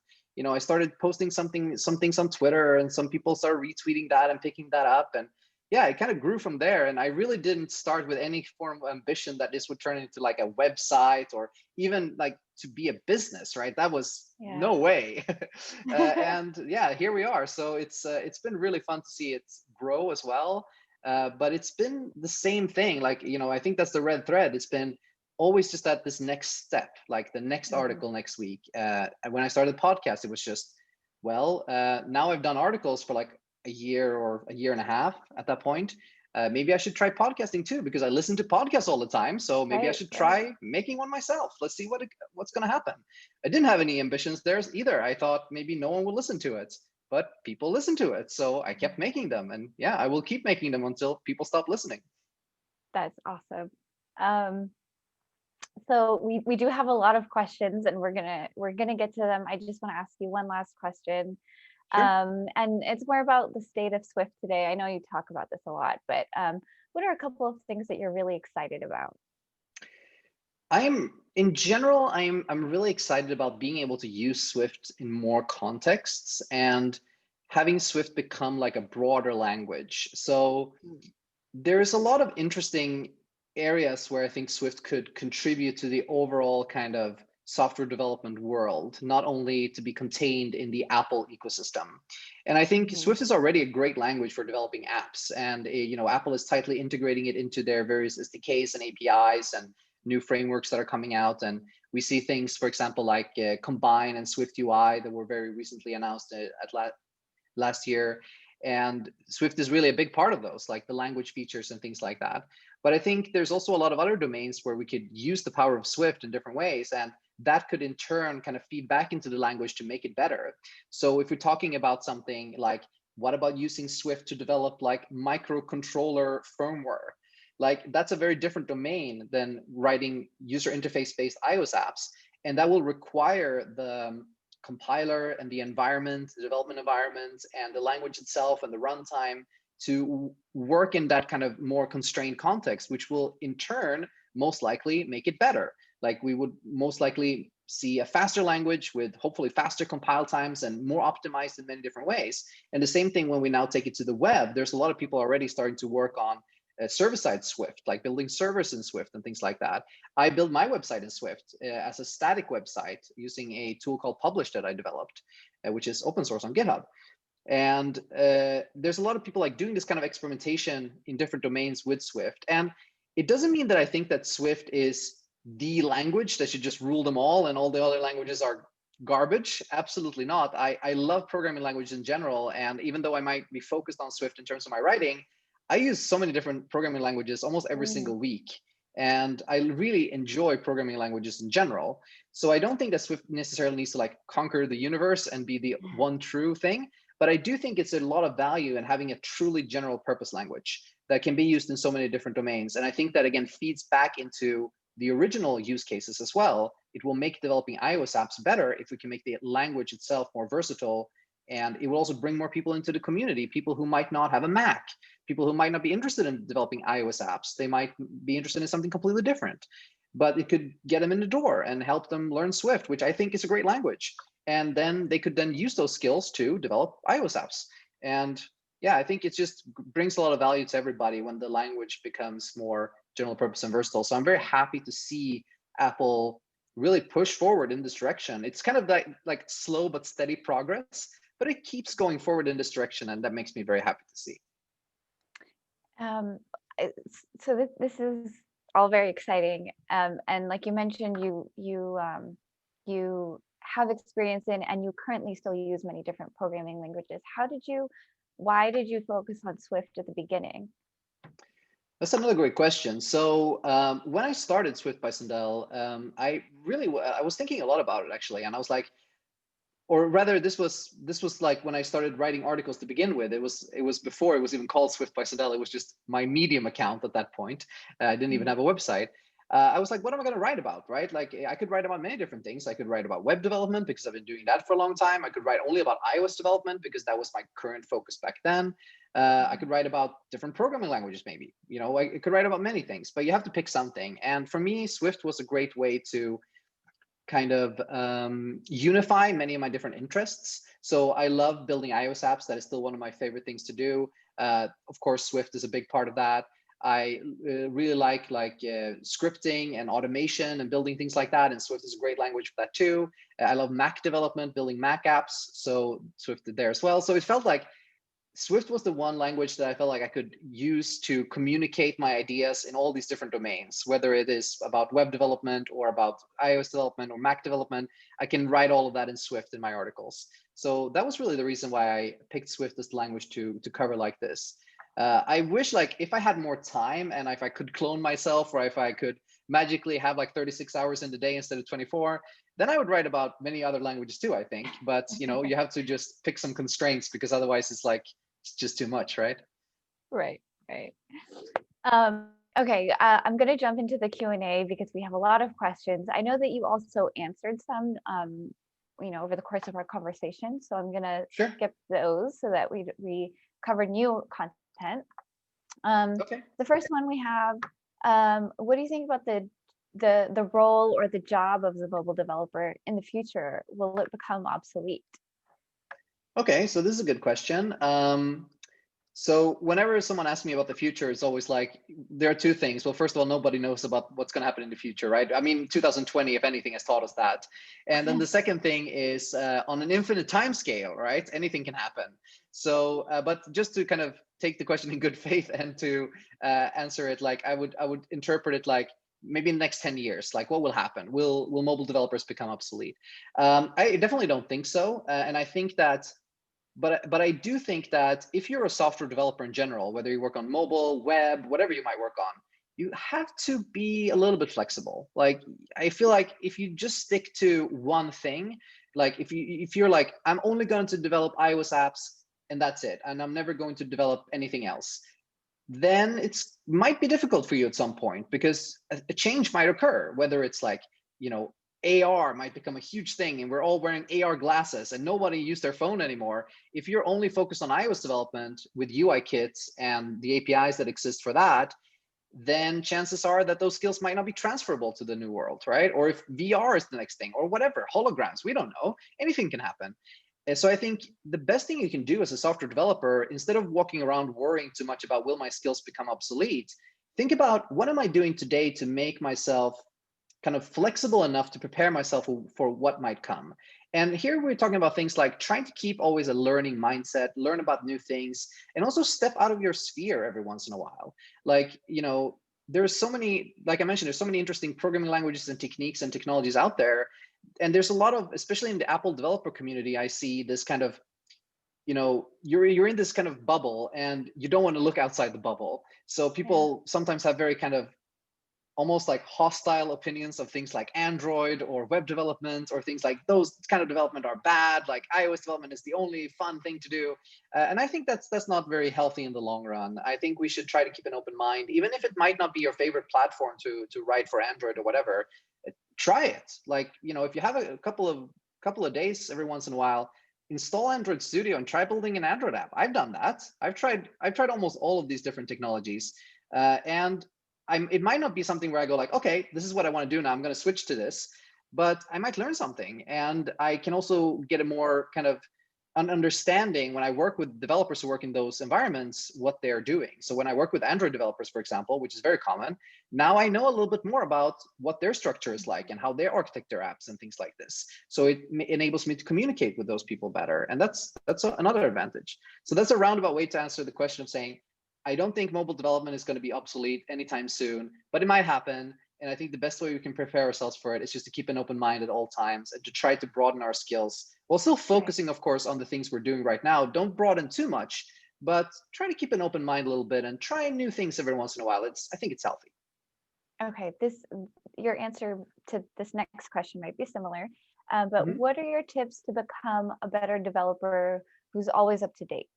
I started posting some things on Twitter, and some people started retweeting that and picking that up. And yeah, it kind of grew from there. And I really didn't start with any form of ambition that this would turn into like a website or even like to be a business, right? That was no way. And yeah, here we are. So it's been really fun to see it grow as well. But it's been the same thing. Like, I think that's the red thread. It's been always just at this next step, like the next article next week. When I started the podcast, it was just, well, now I've done articles for like a year or a year and a half at that point. Maybe I should try podcasting too, because I listen to podcasts all the time. So maybe I should try making one myself. Let's see what's going to happen. I didn't have any ambitions there either. I thought maybe no one would listen to it, but people listen to it. So I kept making them, and yeah, I will keep making them until people stop listening. That's awesome. So we do have a lot of questions, and we're gonna get to them. I just want to ask you one last question. Sure. And it's more about the state of Swift today. I know you talk about this a lot, but what are a couple of things that you're really excited about? In general, I'm really excited about being able to use Swift in more contexts and having Swift become like a broader language. So there's a lot of interesting areas where I think Swift could contribute to the overall kind of software development world, not only to be contained in the Apple ecosystem. And I think Swift is already a great language for developing apps. And Apple is tightly integrating it into their various SDKs and APIs and new frameworks that are coming out. And we see things, for example, like Combine and Swift UI that were very recently announced at last year. And Swift is really a big part of those, like the language features and things like that. But I think there's also a lot of other domains where we could use the power of Swift in different ways. And that could in turn kind of feed back into the language to make it better. So if we're talking about something like, what about using Swift to develop like microcontroller firmware? Like that's a very different domain than writing user interface based iOS apps. And that will require the compiler and the environment, the development environment, and the language itself and the runtime to work in that kind of more constrained context, which will in turn most likely make it better. Like we would most likely see a faster language with hopefully faster compile times and more optimized in many different ways. And the same thing when we now take it to the web, there's a lot of people already starting to work on server-side Swift, like building servers in Swift and things like that. I built my website in Swift as a static website using a tool called Publish that I developed, which is open source on GitHub. And there's a lot of people like doing this kind of experimentation in different domains with Swift. And it doesn't mean that I think that Swift is the language that should just rule them all and all the other languages are garbage. Absolutely not. I love programming languages in general. And even though I might be focused on Swift in terms of my writing, I use so many different programming languages almost every single week. And I really enjoy programming languages in general. So I don't think that Swift necessarily needs to like conquer the universe and be the one true thing. But I do think it's a lot of value in having a truly general purpose language that can be used in so many different domains. And I think that, again, feeds back into the original use cases as well. It will make developing iOS apps better if we can make the language itself more versatile. And it will also bring more people into the community, people who might not have a Mac, people who might not be interested in developing iOS apps. They might be interested in something completely different, but it could get them in the door and help them learn Swift, which I think is a great language. And then they could then use those skills to develop iOS apps. And yeah, I think it just brings a lot of value to everybody when the language becomes more general purpose and versatile. So I'm very happy to see Apple really push forward in this direction. It's kind of like slow but steady progress, but it keeps going forward in this direction, and that makes me very happy to see. So this is all very exciting, and like you mentioned, you have experience in, and you currently still use many different programming languages. Why did you focus on Swift at the beginning? That's another great question. So when I started Swift by Sundell, I was thinking a lot about it actually, and I was like, or rather, this was like when I started writing articles to begin with. It was before it was even called Swift by Sundell. It was just my Medium account at that point. I didn't even Mhm. have a website. I was like, what am I going to write about, right? Like, I could write about many different things. I could write about web development because I've been doing that for a long time. I could write only about iOS development because that was my current focus back then. I could write about different programming languages, maybe. I could write about many things, but you have to pick something. And for me, Swift was a great way to kind of unify many of my different interests. So I love building iOS apps. That is still one of my favorite things to do. Of course, Swift is a big part of that. I really like scripting and automation and building things like that. And Swift is a great language for that too. I love Mac development, building Mac apps. So Swift did there as well. So it felt like Swift was the one language that I felt like I could use to communicate my ideas in all these different domains, whether it is about web development or about iOS development or Mac development. I can write all of that in Swift in my articles. So that was really the reason why I picked Swift as the language to cover like this. I wish, like, if I had more time and if I could clone myself, or if I could magically have like 36 hours in the day instead of 24, then I would write about many other languages too, I think. But you have to just pick some constraints, because otherwise it's just too much, right? Right, right. Okay, I'm going to jump into the Q&A because we have a lot of questions. I know that you also answered some, over the course of our conversation. So I'm going to Sure. skip those so that we cover new content. Okay. The first one we have, what do you think about the role or the job of the mobile developer in the future? Will it become obsolete? Okay, so this is a good question. So whenever someone asks me about the future, it's always like, there are two things. Well, first of all, nobody knows about what's going to happen in the future, right? I mean, 2020, if anything, has taught us that. And then the second thing is, on an infinite time scale, right? Anything can happen. So, but just to kind of take the question in good faith and to answer it, like I would interpret it like, maybe in the next 10 years, like, what will happen? Will mobile developers become obsolete? I definitely don't think so, and I think that. But I do think that if you're a software developer in general, whether you work on mobile, web, whatever you might work on, you have to be a little bit flexible. Like, I feel like if you just stick to one thing, like if you're like, I'm only going to develop iOS apps and that's it, and I'm never going to develop anything else, then it's might be difficult for you at some point, because a change might occur, whether it's like, you know AR might become a huge thing and we're all wearing AR glasses and nobody use their phone anymore. If you're only focused on iOS development with UI kits and the APIs that exist for that, then chances are that those skills might not be transferable to the new world, right? Or if VR is the next thing, or whatever, holograms, we don't know, anything can happen. And so I think the best thing you can do as a software developer, instead of walking around worrying too much about will my skills become obsolete, think about, what am I doing today to make myself kind of flexible enough to prepare myself for what might come. And here we're talking about things like trying to keep always a learning mindset, learn about new things, and also step out of your sphere every once in a while. Like, there's so many, like I mentioned, there's so many interesting programming languages and techniques and technologies out there. And there's a lot of, especially in the Apple developer community, I see this kind of, you're in this kind of bubble and you don't want to look outside the bubble. So Yeah. people sometimes have very kind of almost like hostile opinions of things like Android or web development, or things like those kind of development are bad. Like, iOS development is the only fun thing to do, and I think that's not very healthy in the long run. I think we should try to keep an open mind, even if it might not be your favorite platform to write for Android or whatever. Try it. Like, if you have a couple of days every once in a while, install Android Studio and try building an Android app. I've done that. I've tried almost all of these different technologies, and it might not be something where I go like, okay, this is what I want to do now, I'm going to switch to this, but I might learn something, and I can also get a more kind of an understanding when I work with developers who work in those environments, what they're doing. So when I work with Android developers, for example, which is very common, now I know a little bit more about what their structure is like and how they architect their apps and things like this. So it enables me to communicate with those people better, and that's another advantage. So that's a roundabout way to answer the question of saying, I don't think mobile development is going to be obsolete anytime soon, but it might happen. And I think the best way we can prepare ourselves for it is just to keep an open mind at all times and to try to broaden our skills, while still Right. focusing, of course, on the things we're doing right now. Don't broaden too much, but try to keep an open mind a little bit and try new things every once in a while. I think it's healthy. Okay, your answer to this next question might be similar. But Mhm. what are your tips to become a better developer who's always up to date?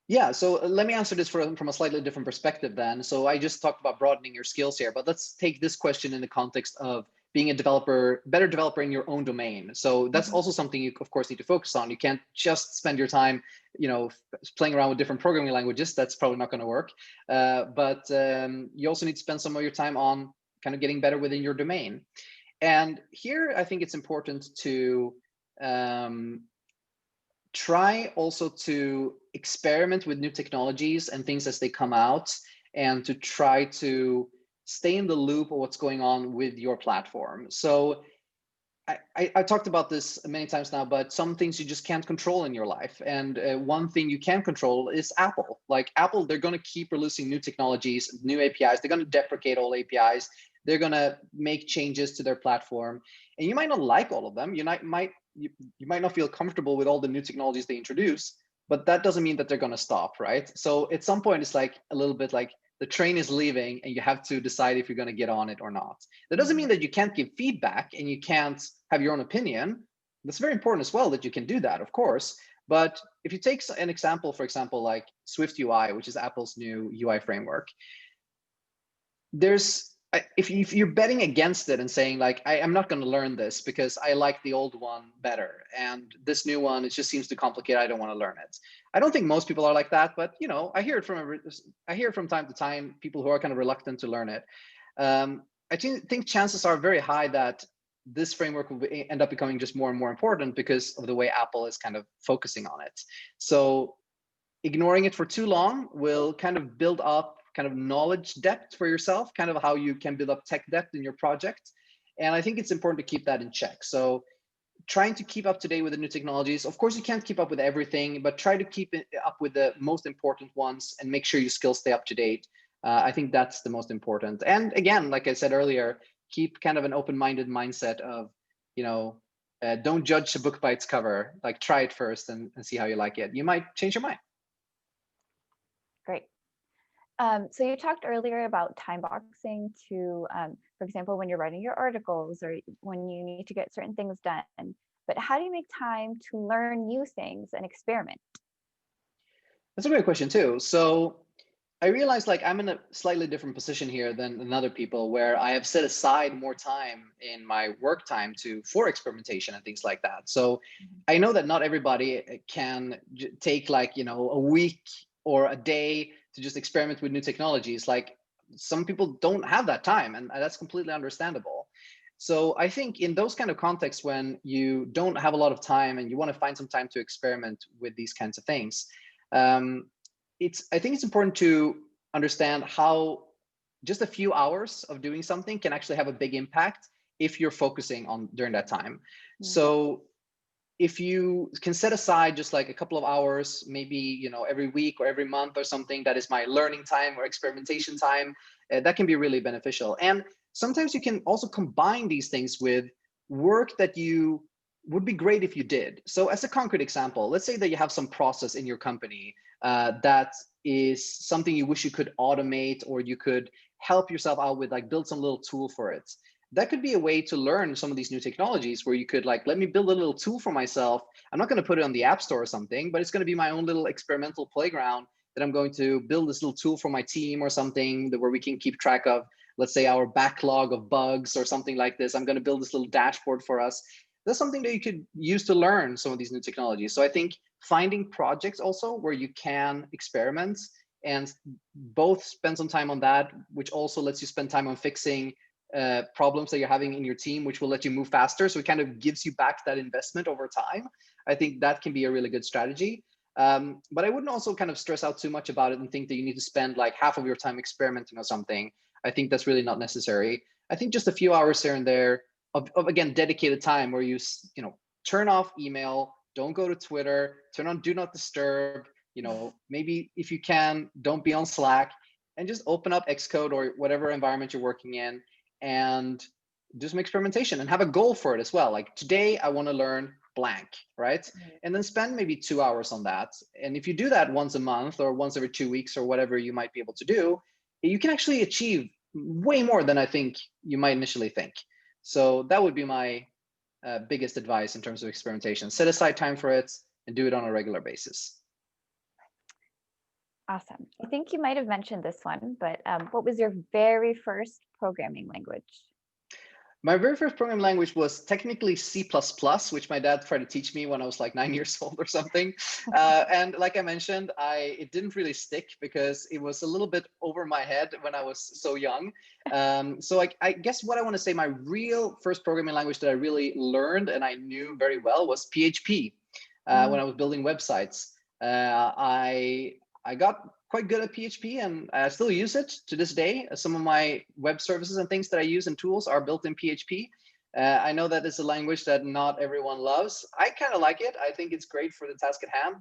Yeah, so let me answer this from a slightly different perspective then. So I just talked about broadening your skills here, but let's take this question in the context of being a developer, better developer in your own domain. So that's Mhm. also something you, of course, need to focus on. You can't just spend your time, playing around with different programming languages. That's probably not going to work. But you also need to spend some of your time on kind of getting better within your domain. And here, I think it's important to um, try also to experiment with new technologies and things as they come out, and to try to stay in the loop of what's going on with your platform. So I talked about this many times now, but some things you just can't control in your life. And one thing you can control is Apple. Like Apple, they're going to keep releasing new technologies, new APIs. They're going to deprecate all APIs. They're going to make changes to their platform. And you might not like all of them. You might not feel comfortable with all the new technologies they introduce, but that doesn't mean that they're going to stop, right? So at some point, it's like a little bit like the train is leaving and you have to decide if you're going to get on it or not. That doesn't mean Mhm. that you can't give feedback and you can't have your own opinion. That's very important as well, that you can do that, of course. But if you take an example, for example, like Swift UI, which is Apple's new UI framework, there's if you're betting against it and saying like I'm not going to learn this because I like the old one better, and this new one, it just seems too complicated, I don't want to learn it. I don't think most people are like that, but I hear it from time to time, people who are kind of reluctant to learn it. I think chances are very high that this framework will end up becoming just more and more important because of the way Apple is kind of focusing on it. So ignoring it for too long will kind of build up kind of knowledge depth for yourself, kind of how you can build up tech depth in your project. And I think it's important to keep that in check. So trying to keep up to date with the new technologies. Of course, you can't keep up with everything, but try to keep it up with the most important ones and make sure your skills stay up to date. I think that's the most important. And again, like I said earlier, keep kind of an open-minded mindset of, don't judge a book by its cover. Like try it first and see how you like it. You might change your mind. Great. So you talked earlier about time boxing to, for example, when you're writing your articles or when you need to get certain things done. But how do you make time to learn new things and experiment? That's a great question too. So I realized like I'm in a slightly different position here than other people, where I have set aside more time in my work time for experimentation and things like that. So Mhm. I know that not everybody can take like, a week or a day to just experiment with new technologies. Like some people don't have that time, and that's completely understandable. So I think in those kind of contexts, when you don't have a lot of time and you want to find some time to experiment with these kinds of things, um, I think it's important to understand how just a few hours of doing something can actually have a big impact if you're focusing on during that time. Mm. So if you can set aside just like a couple of hours, maybe every week or every month or something, that is my learning time or experimentation time, that can be really beneficial. And sometimes you can also combine these things with work that you would be great if you did. So as a concrete example, let's say that you have some process in your company that is something you wish you could automate, or you could help yourself out with, like build some little tool for it. That could be a way to learn some of these new technologies, where you could like, let me build a little tool for myself. I'm not going to put it on the app store or something, but it's going to be my own little experimental playground, that I'm going to build this little tool for my team or something, that where we can keep track of, let's say, our backlog of bugs or something like this. I'm going to build this little dashboard for us. That's something that you could use to learn some of these new technologies. So I think finding projects also where you can experiment and both spend some time on that, which also lets you spend time on fixing problems that you're having in your team, which will let you move faster. So it kind of gives you back that investment over time. I think that can be a really good strategy. But I wouldn't also kind of stress out too much about it and think that you need to spend like half of your time experimenting on something. I think that's really not necessary. I think just a few hours here and there of again, dedicated time, where you turn off email, don't go to Twitter, turn on do not disturb, maybe if you can, don't be on Slack, and just open up Xcode or whatever environment you're working in, and do some experimentation and have a goal for it as well. Like today, I want to learn blank, right? Mm. And then spend maybe 2 hours on that. And if you do that once a month or once every 2 weeks or whatever you might be able to do, you can actually achieve way more than I think you might initially think. So that would be my biggest advice in terms of experimentation. Set aside time for it and do it on a regular basis. Awesome. I think you might have mentioned this one, but what was your very first programming language? My very first programming language was technically C++, which my dad tried to teach me when I was like 9 years old or something. And like I mentioned, it didn't really stick because it was a little bit over my head when I was so young. So I guess what I want to say, my real first programming language that I really learned and I knew very well was PHP. When I was building websites. I got quite good at PHP and I still use it to this day. Some of my web services and things that I use and tools are built in PHP. I know that it's a language that not everyone loves. I kind of like it. I think it's great for the task at hand.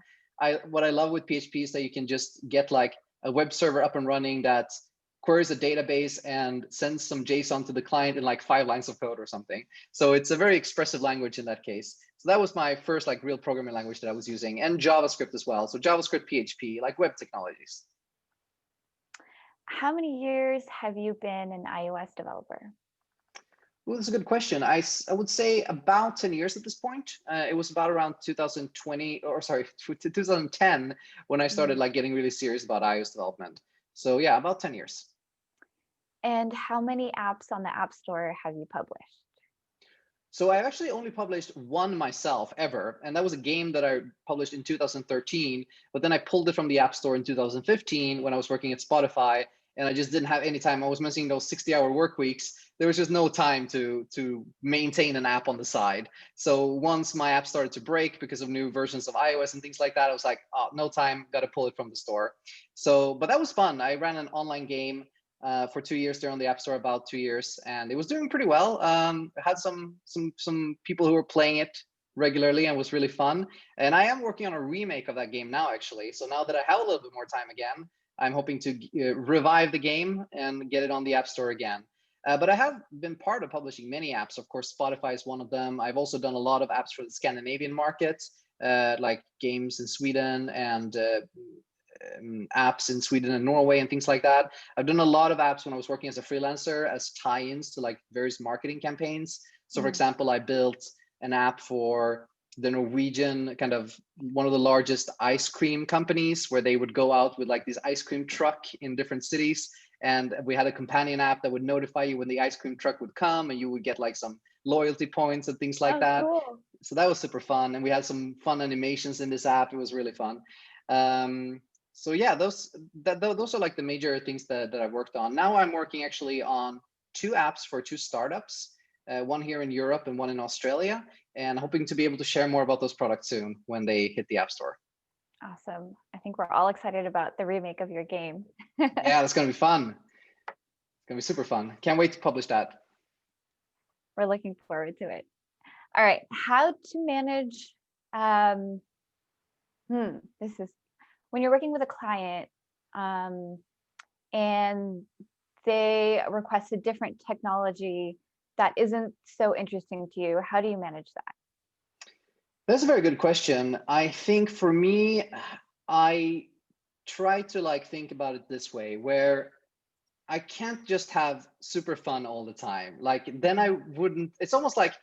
What I love with PHP is that you can just get like a web server up and running that queries a database and sends some JSON to the client in like 5 lines of code or something. So it's a very expressive language in that case. So that was my first like real programming language that I was using, and JavaScript as well. So JavaScript, PHP, like web technologies. How many years have you been an iOS developer? Well, that's a good question. I would say about 10 years at this point. It was about around 2020, or sorry, 2010 when I started like getting really serious about iOS development. So yeah, about 10 years. And how many apps on the App Store have you published? So I've actually only published one myself ever, and that was a game that I published in 2013, but then I pulled it from the App Store in 2015 when I was working at Spotify, and I just didn't have any time. I was missing those 60-hour work weeks. There was just no time to maintain an app on the side. So once my app started to break because of new versions of iOS and things like that, I was like, oh, no time, got to pull it from the store. So, but that was fun. I ran an online game for 2 years there on the App Store, about 2 years, and it was doing pretty well. Had some people who were playing it regularly and was really fun. And I am working on a remake of that game now, actually. So now that I have a little bit more time again, I'm hoping to revive the game and get it on the App Store again. But I have been part of publishing many apps. Of course, Spotify is one of them. I've also done a lot of apps for the Scandinavian market, like games in Sweden and apps in Sweden and Norway and things like that. I've done a lot of apps when I was working as a freelancer as tie-ins to like various marketing campaigns. So for example, I built an app for the Norwegian, kind of one of the largest ice cream companies, where they would go out with like this ice cream truck in different cities. And we had a companion app that would notify you when the ice cream truck would come, and you would get like some loyalty points and things like that. Cool. So that was super fun. And we had some fun animations in this app. It was really fun. So yeah, those are like the major things that I worked on. Now I'm working actually on 2 apps for 2 startups, one here in Europe and one in Australia, and hoping to be able to share more about those products soon when they hit the App Store. Awesome. I think we're all excited about the remake of your game. Yeah, that's going to be fun. It's going to be super fun. Can't wait to publish that. We're looking forward to it. All right. How to manage, this is when you're working with a client and they request a different technology that isn't so interesting to you, how do you manage that? That's a very good question. I think for me, I try to like think about it this way, where I can't just have super fun all the time. Like then I wouldn't, it's almost like,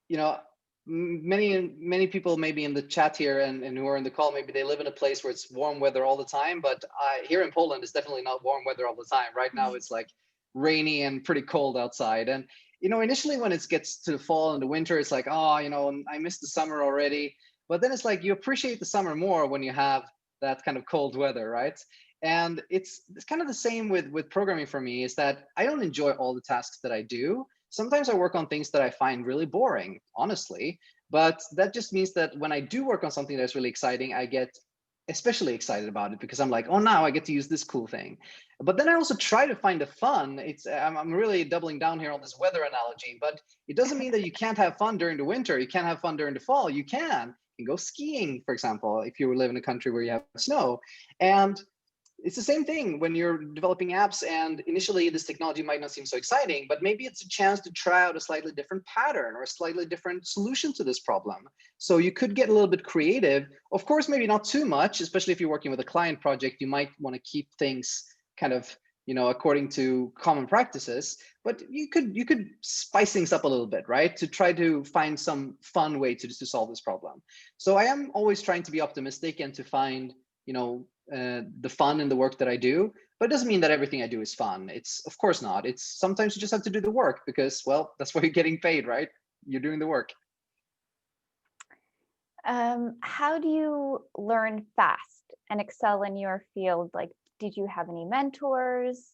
you know, many people maybe in the chat here and who are in the call, maybe they live in a place where it's warm weather all the time, but here in Poland, it's definitely not warm weather all the time. Right now, it's like rainy and pretty cold outside. And, you know, initially when it gets to the fall and the winter, it's like, oh, you know, I missed the summer already. But then it's like you appreciate the summer more when you have that kind of cold weather, right? And it's kind of the same with programming for me, is that I don't enjoy all the tasks that I do. Sometimes I work on things that I find really boring, honestly, but that just means that when I do work on something that's really exciting, I get especially excited about it because I'm like, oh, now I get to use this cool thing. But then I also try to find the fun. I'm really doubling down here on this weather analogy, but it doesn't mean that you can't have fun during the winter. You can't have fun during the fall. You can go skiing, for example, if you live in a country where you have snow. And it's the same thing when you're developing apps, and initially this technology might not seem so exciting, but maybe it's a chance to try out a slightly different pattern or a slightly different solution to this problem. So you could get a little bit creative. Of course, maybe not too much, especially if you're working with a client project. You might want to keep things kind of according to common practices, but you could spice things up a little bit, right? To try to find some fun way to solve this problem. So I am always trying to be optimistic and to find, the fun in the work that I do. But it doesn't mean that everything I do is fun. It's of course not. It's sometimes you just have to do the work because, well, that's why you're getting paid, right? You're doing the work. How do you learn fast and excel in your field? Like, did you have any mentors?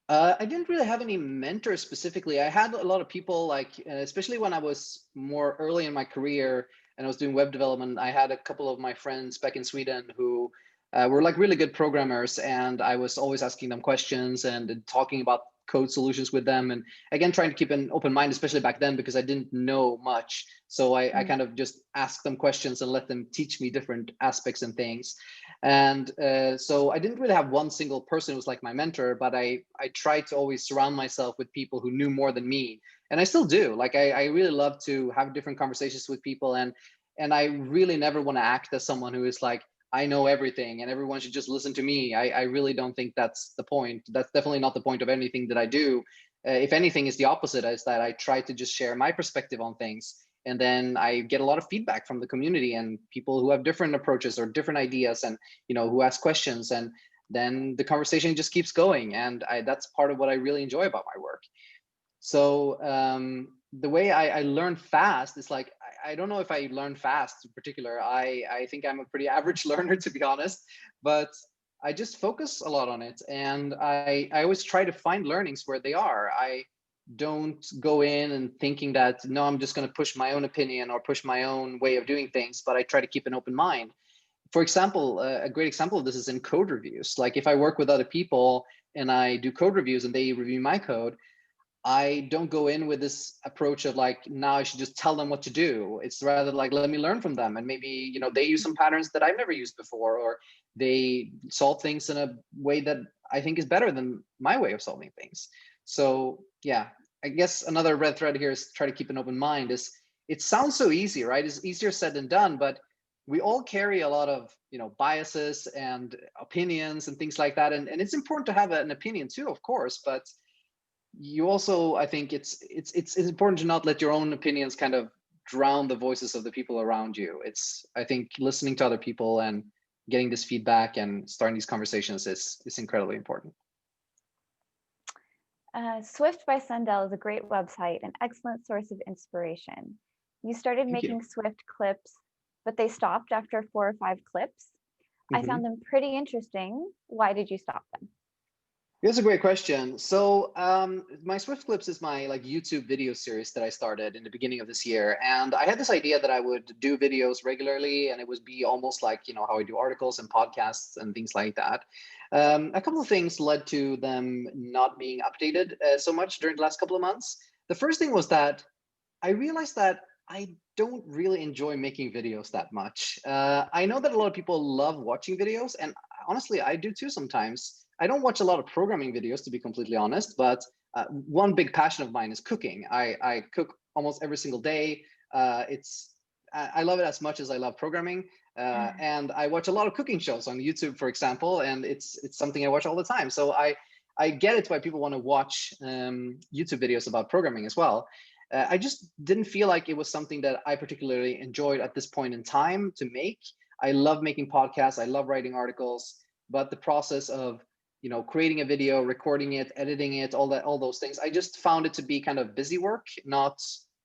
I didn't really have any mentors specifically. I had a lot of people, like, especially when I was more early in my career and I was doing web development. I had a couple of my friends back in Sweden who were like really good programmers, and I was always asking them questions and talking about code solutions with them. And again, trying to keep an open mind, especially back then, because I didn't know much. So I kind of just asked them questions and let them teach me different aspects and things. And so I didn't really have one single person who was like my mentor, but I tried to always surround myself with people who knew more than me. And I still do. Like I really love to have different conversations with people, and I really never want to act as someone who is like, I know everything and everyone should just listen to me. I really don't think that's the point. That's definitely not the point of anything that I do. If anything, is the opposite, is that I try to just share my perspective on things. And then I get a lot of feedback from the community and people who have different approaches or different ideas, and who ask questions. And then the conversation just keeps going. And that's part of what I really enjoy about my work. So the way I learn fast is like, I don't know if I learn fast in particular. I think I'm a pretty average learner, to be honest, but I just focus a lot on it. And I always try to find learnings where they are. I don't go in and thinking that, no, I'm just going to push my own opinion or push my own way of doing things, but I try to keep an open mind. For example, a great example of this is in code reviews. Like if I work with other people and I do code reviews and they review my code, I don't go in with this approach of like, now I should just tell them what to do. It's rather like, let me learn from them. And maybe, they use some patterns that I've never used before, or they solve things in a way that I think is better than my way of solving things. So yeah, I guess another red thread here is try to keep an open mind. Is it sounds so easy, right? It's easier said than done, but we all carry a lot of, biases and opinions and things like that. And it's important to have an opinion too, of course, but you also, I think it's important to not let your own opinions kind of drown the voices of the people around you. It's, I think, listening to other people and getting this feedback and starting these conversations is incredibly important. Swift by Sundell is a great website, an excellent source of inspiration. You started making Swift clips, but they stopped after 4 or 5 clips. I found them pretty interesting. Why did you stop them? That's a great question. So my Swift Clips is my like YouTube video series that I started in the beginning of this year. And I had this idea that I would do videos regularly, and it would be almost like, how I do articles and podcasts and things like that. A couple of things led to them not being updated so much during the last couple of months. The first thing was that I realized that I don't really enjoy making videos that much. I know that a lot of people love watching videos, and honestly, I do too sometimes. I don't watch a lot of programming videos, to be completely honest, but one big passion of mine is cooking. I cook almost every single day. I love it as much as I love programming. And I watch a lot of cooking shows on YouTube, for example, and it's something I watch all the time. So I get it why people want to watch YouTube videos about programming as well. I just didn't feel like it was something that I particularly enjoyed at this point in time to make. I love making podcasts. I love writing articles, but the process of creating a video, recording it, editing it, all those things, I just found it to be kind of busy work, not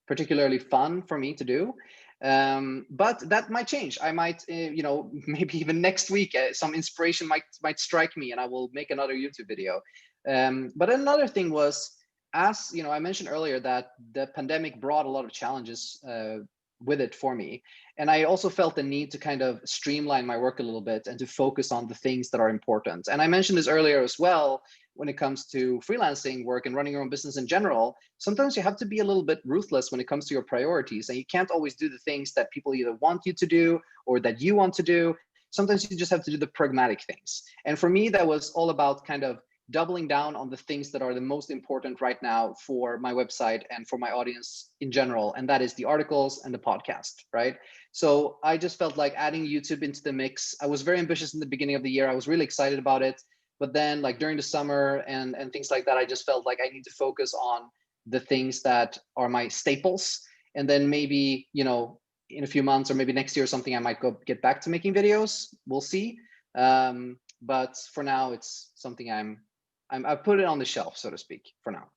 particularly fun for me to do. But that might change. I might, maybe even next week, some inspiration might strike me, and I will make another YouTube video. But another thing was, as I mentioned earlier, that the pandemic brought a lot of challenges with it for me. And I also felt the need to kind of streamline my work a little bit and to focus on the things that are important. And I mentioned this earlier as well, when it comes to freelancing work and running your own business in general, sometimes you have to be a little bit ruthless when it comes to your priorities. And you can't always do the things that people either want you to do or that you want to do. Sometimes you just have to do the pragmatic things. And for me, that was all about kind of doubling down on the things that are the most important right now for my website and for my audience in general. And that is the articles and the podcast, right? So I just felt like adding YouTube into the mix. I was very ambitious in the beginning of the year. I was really excited about it. But then like during the summer and things like that, I just felt like I need to focus on the things that are my staples. And then maybe, you know, in a few months or maybe next year or something, I might go get back to making videos. We'll see. But for now, it's something I put it on the shelf, so to speak, for now.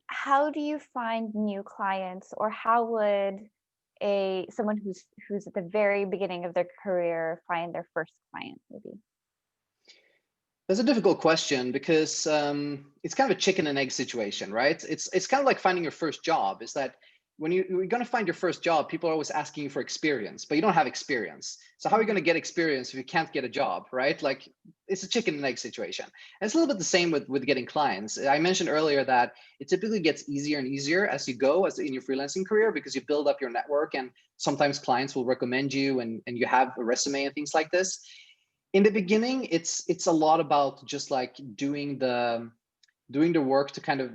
How do you find new clients, or how would someone who's at the very beginning of their career find their first client, maybe? That's a difficult question because it's kind of a chicken and egg situation, right? It's kind of like finding your first job. Is that when you're going to find your first job, people are always asking you for experience, but you don't have experience. So how are you going to get experience if you can't get a job, right? Like it's a chicken and egg situation. And it's a little bit the same with getting clients. I mentioned earlier that it typically gets easier and easier as you go as in your freelancing career because you build up your network and sometimes clients will recommend you and you have a resume and things like this. In the beginning, it's a lot about just like doing the work to kind of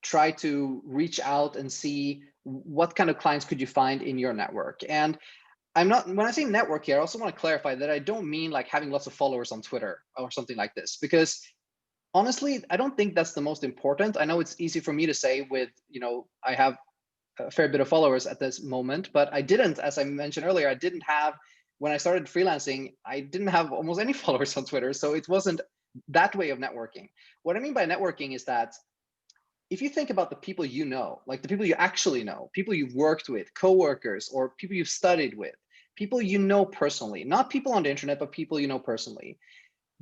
try to reach out and see what kind of clients could you find in your network. And I'm not, when I say network here, I also want to clarify that I don't mean like having lots of followers on Twitter or something like this, because honestly, I don't think that's the most important. I know it's easy for me to say with, you know, I have a fair bit of followers at this moment, but I didn't, as I mentioned earlier, I didn't have, when I started freelancing, I didn't have almost any followers on Twitter. So it wasn't that way of networking. What I mean by networking is that if you think about the people you know, like the people you actually know, people you've worked with, coworkers, or people you've studied with, people you know personally, not people on the internet, but people you know personally.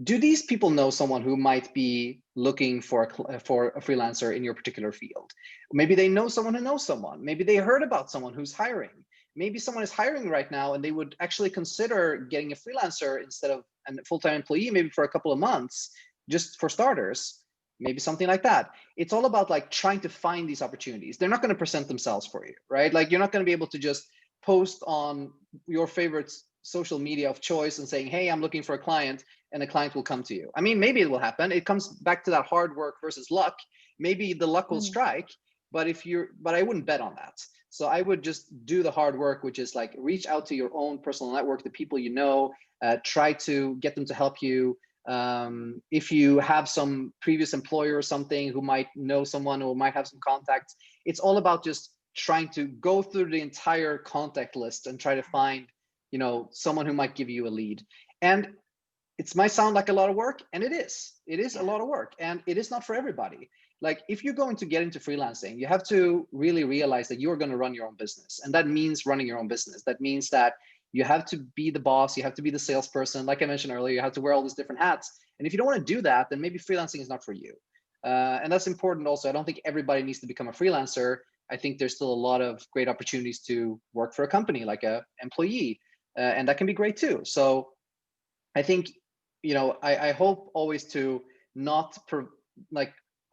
Do these people know someone who might be looking for a freelancer in your particular field? Maybe they know someone who knows someone. Maybe they heard about someone who's hiring. Maybe someone is hiring right now and they would actually consider getting a freelancer instead of a full-time employee, maybe for a couple of months, just for starters, maybe something like that. It's all about like trying to find these opportunities. They're not going to present themselves for you, right? Like you're not going to be able to just post on your favorite social media of choice and saying, hey, I'm looking for a client, and a client will come to you. I mean, maybe it will happen. It comes back to that hard work versus luck. Maybe the luck will strike, but I wouldn't bet on that. So I would just do the hard work, which is like reach out to your own personal network, the people you know, try to get them to help you. If you have some previous employer or something who might know someone or might have some contacts, it's all about just trying to go through the entire contact list and try to find, you know, someone who might give you a lead. And it might sound like a lot of work, and it is a lot of work, and it is not for everybody. Like if you're going to get into freelancing, you have to really realize that you're going to run your own business, and that means running your own business. That means that you have to be the boss, you have to be the salesperson. Like I mentioned earlier, you have to wear all these different hats, and if you don't want to do that, then maybe freelancing is not for you. And that's important also. I don't think everybody needs to become a freelancer. I think there's still a lot of great opportunities to work for a company like a employee, and that can be great too. So I think, you know, I hope always to not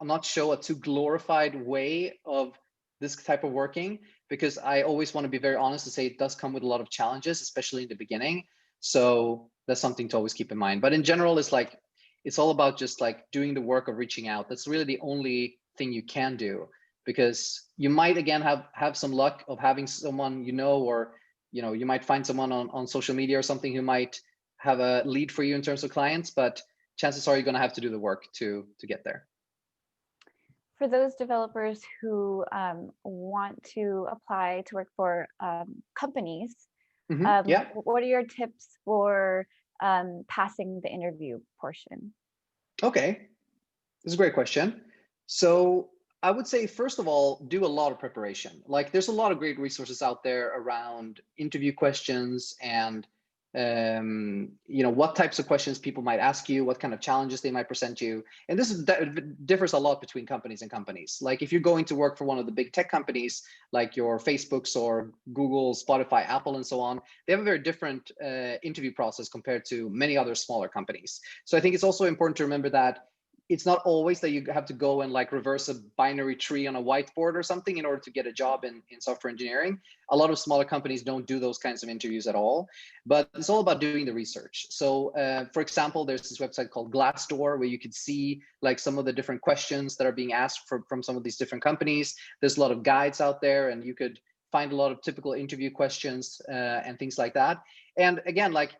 not show a too glorified way of this type of working, because I always want to be very honest to say it does come with a lot of challenges, especially in the beginning. So that's something to always keep in mind. But in general, it's all about just like doing the work of reaching out. That's really the only thing you can do, because you might again have some luck of having someone you know, or you know, you might find someone on social media or something who might have a lead for you in terms of clients, but chances are you're going to have to do the work to get there. For those developers who want to apply to work for companies, Yeah. what are your tips for passing the interview portion? Okay. This is a great question. So I would say, first of all, do a lot of preparation. Like there's a lot of great resources out there around interview questions and you know, what types of questions people might ask you, what kind of challenges they might present you. And differs a lot between companies and companies. Like if you're going to work for one of the big tech companies, like your Facebooks or Google, Spotify, Apple, and so on, they have a very different interview process compared to many other smaller companies. So I think it's also important to remember that it's not always that you have to go and like reverse a binary tree on a whiteboard or something in order to get a job in software engineering. A lot of smaller companies don't do those kinds of interviews at all, but it's all about doing the research. So for example, there's this website called Glassdoor where you could see like some of the different questions that are being asked from some of these different companies. There's a lot of guides out there, and you could find a lot of typical interview questions and things like that. And again, like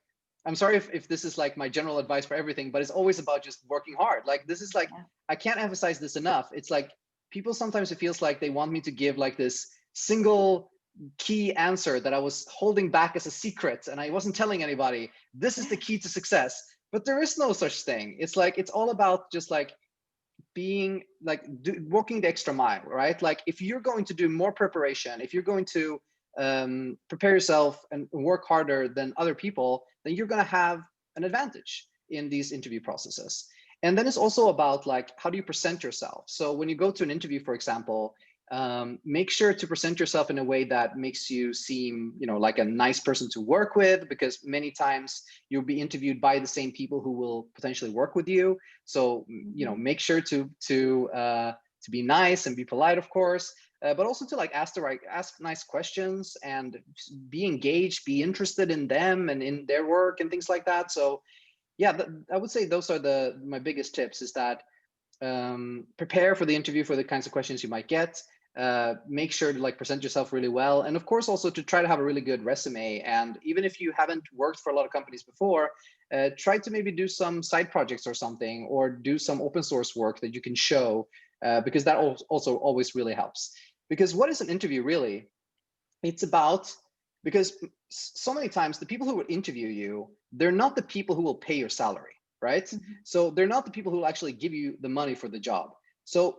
I'm sorry if this is like my general advice for everything, but it's always about just working hard. Like this is like, Yeah. I can't emphasize this enough. It's like people sometimes, it feels like they want me to give like this single key answer that I was holding back as a secret and I wasn't telling anybody. This is the key to success. But there is no such thing. It's like, it's all about just like being like walking the extra mile, right? Like if you're going to do more preparation, if you're going to prepare yourself and work harder than other people, then you're going to have an advantage in these interview processes. And then it's also about like, how do you present yourself? So when you go to an interview, for example, make sure to present yourself in a way that makes you seem, you know, like a nice person to work with, because many times you'll be interviewed by the same people who will potentially work with you. So, you know, make sure to be nice and be polite, of course, but also to like ask nice questions and be engaged, be interested in them and in their work and things like that. So, yeah, I would say those are my biggest tips. Is that prepare for the interview for the kinds of questions you might get. Make sure to like present yourself really well, and of course also to try to have a really good resume. And even if you haven't worked for a lot of companies before, try to maybe do some side projects or something, or do some open source work that you can show, because that also always really helps. Because what is an interview really? It's about, because so many times the people who will interview you, they're not the people who will pay your salary, right? Mm-hmm. So they're not the people who will actually give you the money for the job. So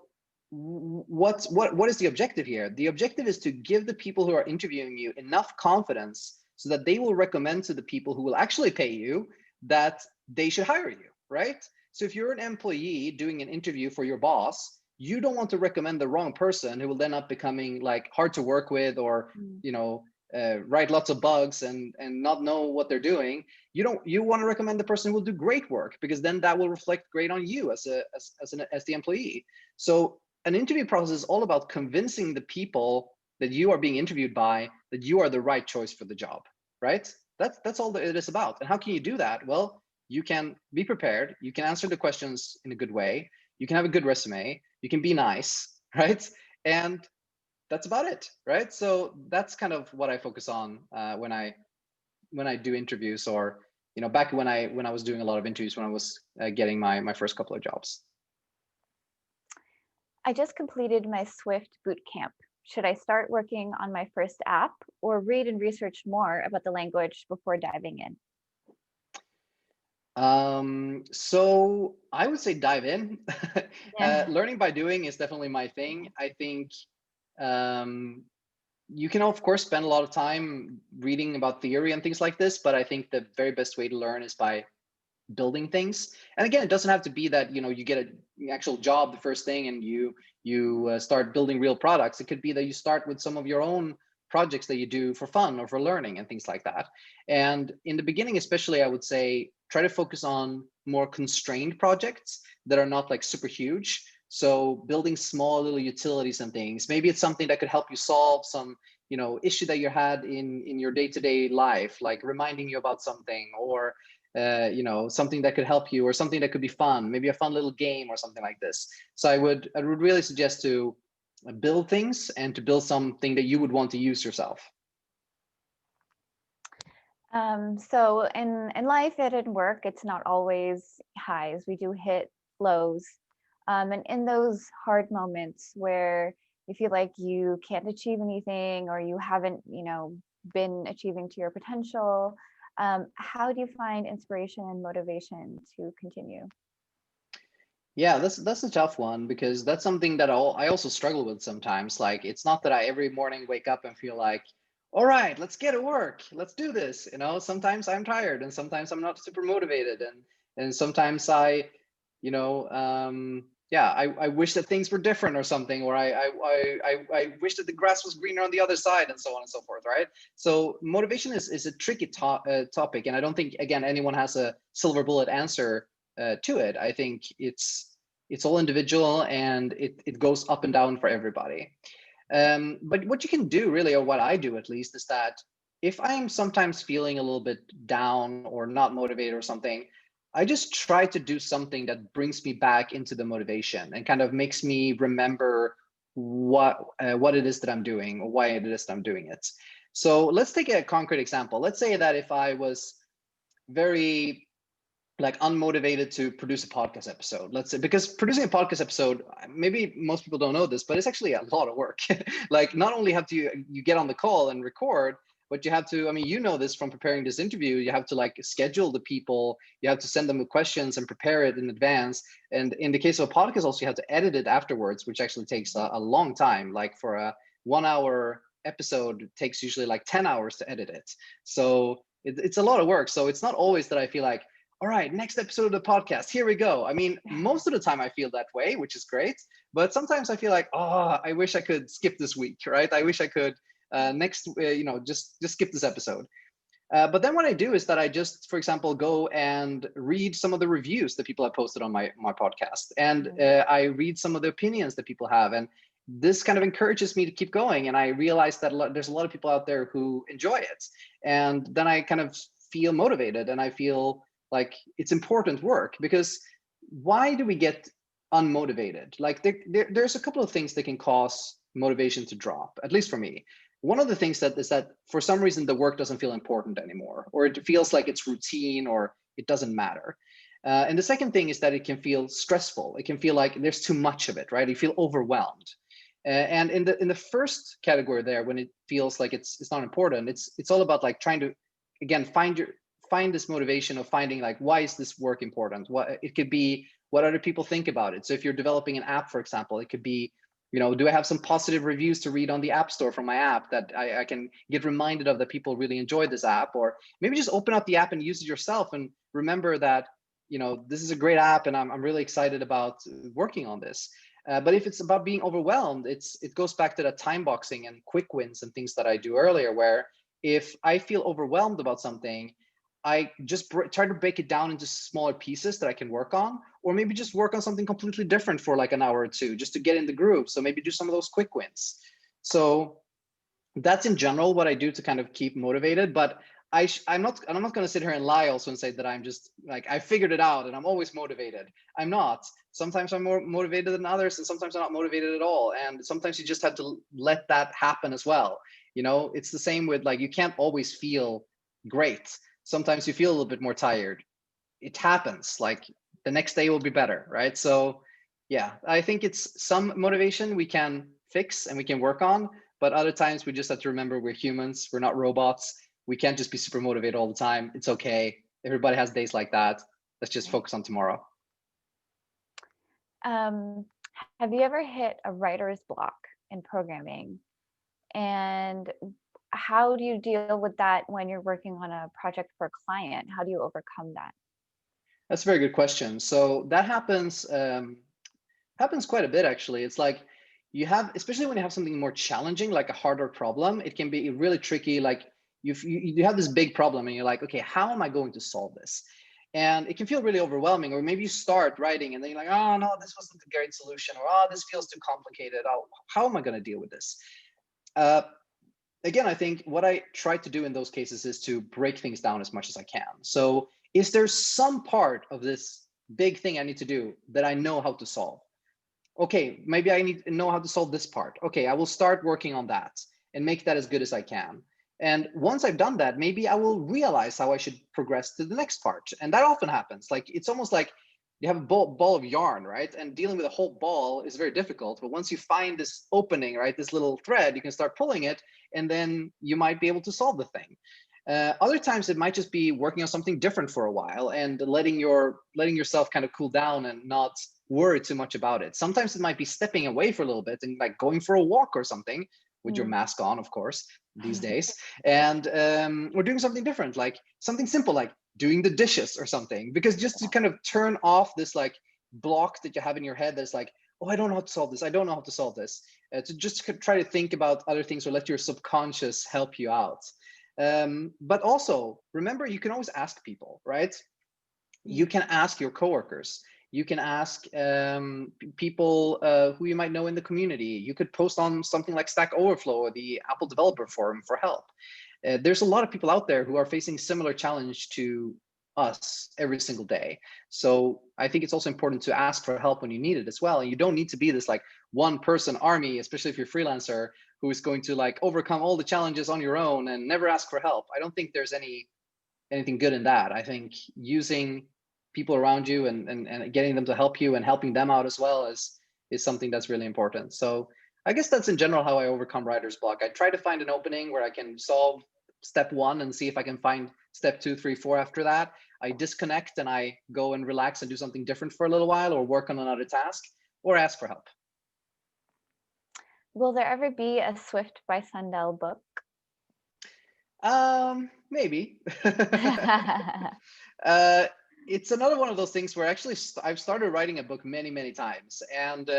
what is the objective here? The objective is to give the people who are interviewing you enough confidence so that they will recommend to the people who will actually pay you that they should hire you, right? So if you're an employee doing an interview for your boss, you don't want to recommend the wrong person who will then up becoming like hard to work with, or you know, write lots of bugs and not know what they're doing. You want to recommend the person who will do great work, because then that will reflect great on you as the employee. So an interview process is all about convincing the people that you are being interviewed by that you are the right choice for the job, right? That's all that it is about. And how can you do that? Well, you can be prepared, you can answer the questions in a good way, you can have a good resume, you can be nice, right? And that's about it, right? So that's kind of what I focus on when I do interviews, or you know, back when I was doing a lot of interviews when I was getting my first couple of jobs. I just completed my Swift bootcamp. Should I start working on my first app or read and research more about the language before diving in? So I would say dive in. Yeah. Learning by doing is definitely my thing. I think um, you can of course spend a lot of time reading about theory and things like this, but I think the very best way to learn is by building things. And again, it doesn't have to be that, you know, you get an actual job the first thing and you start building real products. It could be that you start with some of your own projects that you do for fun or for learning and things like that. And in the beginning especially, I would say try to focus on more constrained projects that are not like super huge. So building small little utilities and things. Maybe it's something that could help you solve some, you know, issue that you had in your day-to-day life, like reminding you about something, or you know, something that could help you, or something that could be fun, maybe a fun little game or something like this. So I would really suggest to build things and to build something that you would want to use yourself. So in life and in work, it's not always highs. We do hit lows. And in those hard moments where you feel like you can't achieve anything, or you haven't, you know, been achieving to your potential, how do you find inspiration and motivation to continue? Yeah, that's a tough one, because that's something that I also struggle with sometimes. Like, it's not that I every morning wake up and feel like, all right, let's get to work, let's do this. You know, sometimes I'm tired, and sometimes I'm not super motivated, and sometimes I, you know, yeah, I wish that things were different or something, or I wish that the grass was greener on the other side, and so on and so forth, right? So motivation is a tricky topic, and I don't think, again, anyone has a silver bullet answer to it. I think it's all individual, and it goes up and down for everybody. But what you can do really, or what I do at least, is that if I'm sometimes feeling a little bit down or not motivated or something, I just try to do something that brings me back into the motivation and kind of makes me remember what it is that I'm doing, or why it is that I'm doing it. So let's take a concrete example. Let's say that if I was very like unmotivated to produce a podcast episode, let's say, because producing a podcast episode, maybe most people don't know this, but it's actually a lot of work. Like not only have to you get on the call and record, but you have to, I mean, you know this from preparing this interview, you have to like schedule the people, you have to send them the questions and prepare it in advance. And in the case of a podcast, also you have to edit it afterwards, which actually takes a long time. Like for a 1 hour episode, it takes usually like 10 hours to edit it. So it's a lot of work. So it's not always that I feel like, all right, next episode of the podcast, here we go. I mean, most of the time I feel that way, which is great. But sometimes I feel like, oh, I wish I could skip this week, right? I wish I could just skip this episode. But then what I do is that I just, for example, go and read some of the reviews that people have posted on my podcast. And I read some of the opinions that people have. And this kind of encourages me to keep going. And I realize that there's a lot of people out there who enjoy it. And then I kind of feel motivated and I feel like it's important work. Because why do we get unmotivated? Like there's a couple of things that can cause motivation to drop, at least for me. One of the things that is that for some reason the work doesn't feel important anymore, or it feels like it's routine, or it doesn't matter. And the second thing is that it can feel stressful. It can feel like there's too much of it, right? You feel overwhelmed. And in the first category there, when it feels like it's not important, it's all about like trying to, again, find this motivation of finding like, why is this work important? What it could be, what other people think about it. So if you're developing an app, for example, it could be, do I have some positive reviews to read on the App Store from my app that I can get reminded of, that people really enjoyed this app? Or maybe just open up the app and use it yourself and remember that, this is a great app and I'm really excited about working on this. But if it's about being overwhelmed, it goes back to that time boxing and quick wins and things that I do earlier, where if I feel overwhelmed about something, I just try to break it down into smaller pieces that I can work on, or maybe just work on something completely different for like an hour or two, just to get in the groove. So maybe do some of those quick wins. So that's in general what I do to kind of keep motivated. But I'm not going to sit here and lie also and say that I'm just like, I figured it out and I'm always motivated. I'm not. Sometimes I'm more motivated than others, and sometimes I'm not motivated at all. And sometimes you just have to let that happen as well. It's the same with like, you can't always feel great. Sometimes you feel a little bit more tired. It happens. Like the next day will be better, right? So yeah, I think it's some motivation we can fix and we can work on, but other times we just have to remember we're humans, we're not robots. We can't just be super motivated all the time. It's okay. Everybody has days like that. Let's just focus on tomorrow. Have you ever hit a writer's block in programming? And how do you deal with that when you're working on a project for a client? How do you overcome that? That's a very good question. So that happens quite a bit, actually. It's like especially when you have something more challenging, like a harder problem, it can be really tricky. Like you have this big problem and you're like, okay, how am I going to solve this? And it can feel really overwhelming. Or maybe you start writing and then you're like, oh no, this wasn't a great solution, or oh, this feels too complicated. Oh, how am I going to deal with this? Again, I think what I try to do in those cases is to break things down as much as I can. So is there some part of this big thing I need to do that I know how to solve? Okay, maybe I need to know how to solve this part. Okay, I will start working on that and make that as good as I can. And once I've done that, maybe I will realize how I should progress to the next part. And that often happens. Like it's almost like you have a ball of yarn, right? And dealing with a whole ball is very difficult. But once you find this opening, right, this little thread, you can start pulling it, and then you might be able to solve the thing. Other times it might just be working on something different for a while and letting yourself kind of cool down and not worry too much about it. Sometimes it might be stepping away for a little bit and like going for a walk or something with your mask on, of course, these days. And we're doing something different, like something simple, like doing the dishes or something, because just to kind of turn off this like block that you have in your head that's like, oh, I don't know how to solve this. I don't know how to solve this. To just try to think about other things or let your subconscious help you out. But also remember, you can always ask people, right? You can ask your coworkers. You can ask people who you might know in the community. You could post on something like Stack Overflow or the Apple Developer Forum for help. There's a lot of people out there who are facing similar challenge to us every single day. So I think it's also important to ask for help when you need it as well. And you don't need to be this like one person army, especially if you're a freelancer, who is going to like overcome all the challenges on your own and never ask for help. I don't think there's any anything good in that. I think using people around you and getting them to help you and helping them out as well is something that's really important. So I guess that's in general how I overcome writer's block. I try to find an opening where I can solve step one and see if I can find step 2, 3, 4 after that. I disconnect and I go and relax and do something different for a little while, or work on another task, or ask for help. Will there ever be a Swift by Sundell book? Maybe. uh, it's another one of those things where actually I've started writing a book many times, and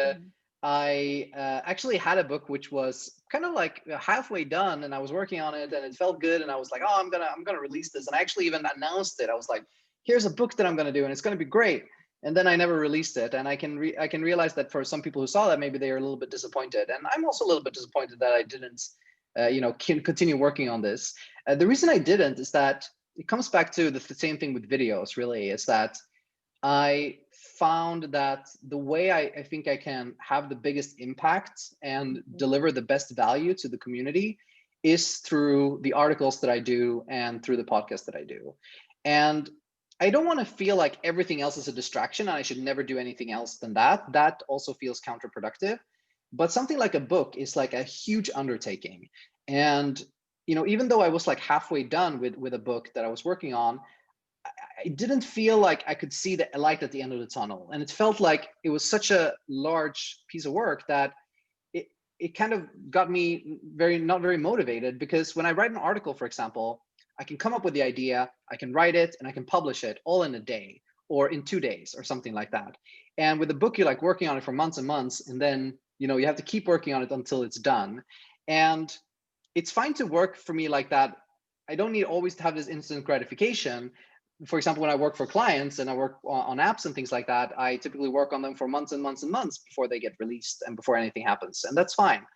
I actually had a book which was kind of like halfway done, and I was working on it, and it felt good, and I was like, oh, I'm gonna release this, and I actually even announced it. I was like, here's a book that I'm gonna do, and it's gonna be great. And then I never released it, and I can realize that for some people who saw that, maybe they are a little bit disappointed, and I'm also a little bit disappointed that I didn't, continue working on this. The reason I didn't is that it comes back to the same thing with videos. Really, is that I found that the way I think I can have the biggest impact and deliver the best value to the community is through the articles that I do and through the podcast that I do. And I don't want to feel like everything else is a distraction and I should never do anything else than that. That also feels counterproductive. But something like a book is like a huge undertaking. And even though I was like halfway done with a book that I was working on, I didn't feel like I could see the light at the end of the tunnel. And it felt like it was such a large piece of work that it kind of got me not very motivated, because when I write an article, for example, I can come up with the idea, I can write it, and I can publish it all in a day or in 2 days or something like that. And with a book, you're like working on it for months and months, and then you have to keep working on it until it's done. And it's fine to work for me like that. I don't need always to have this instant gratification. For example, when I work for clients and I work on apps and things like that, I typically work on them for months and months and months before they get released and before anything happens, and that's fine.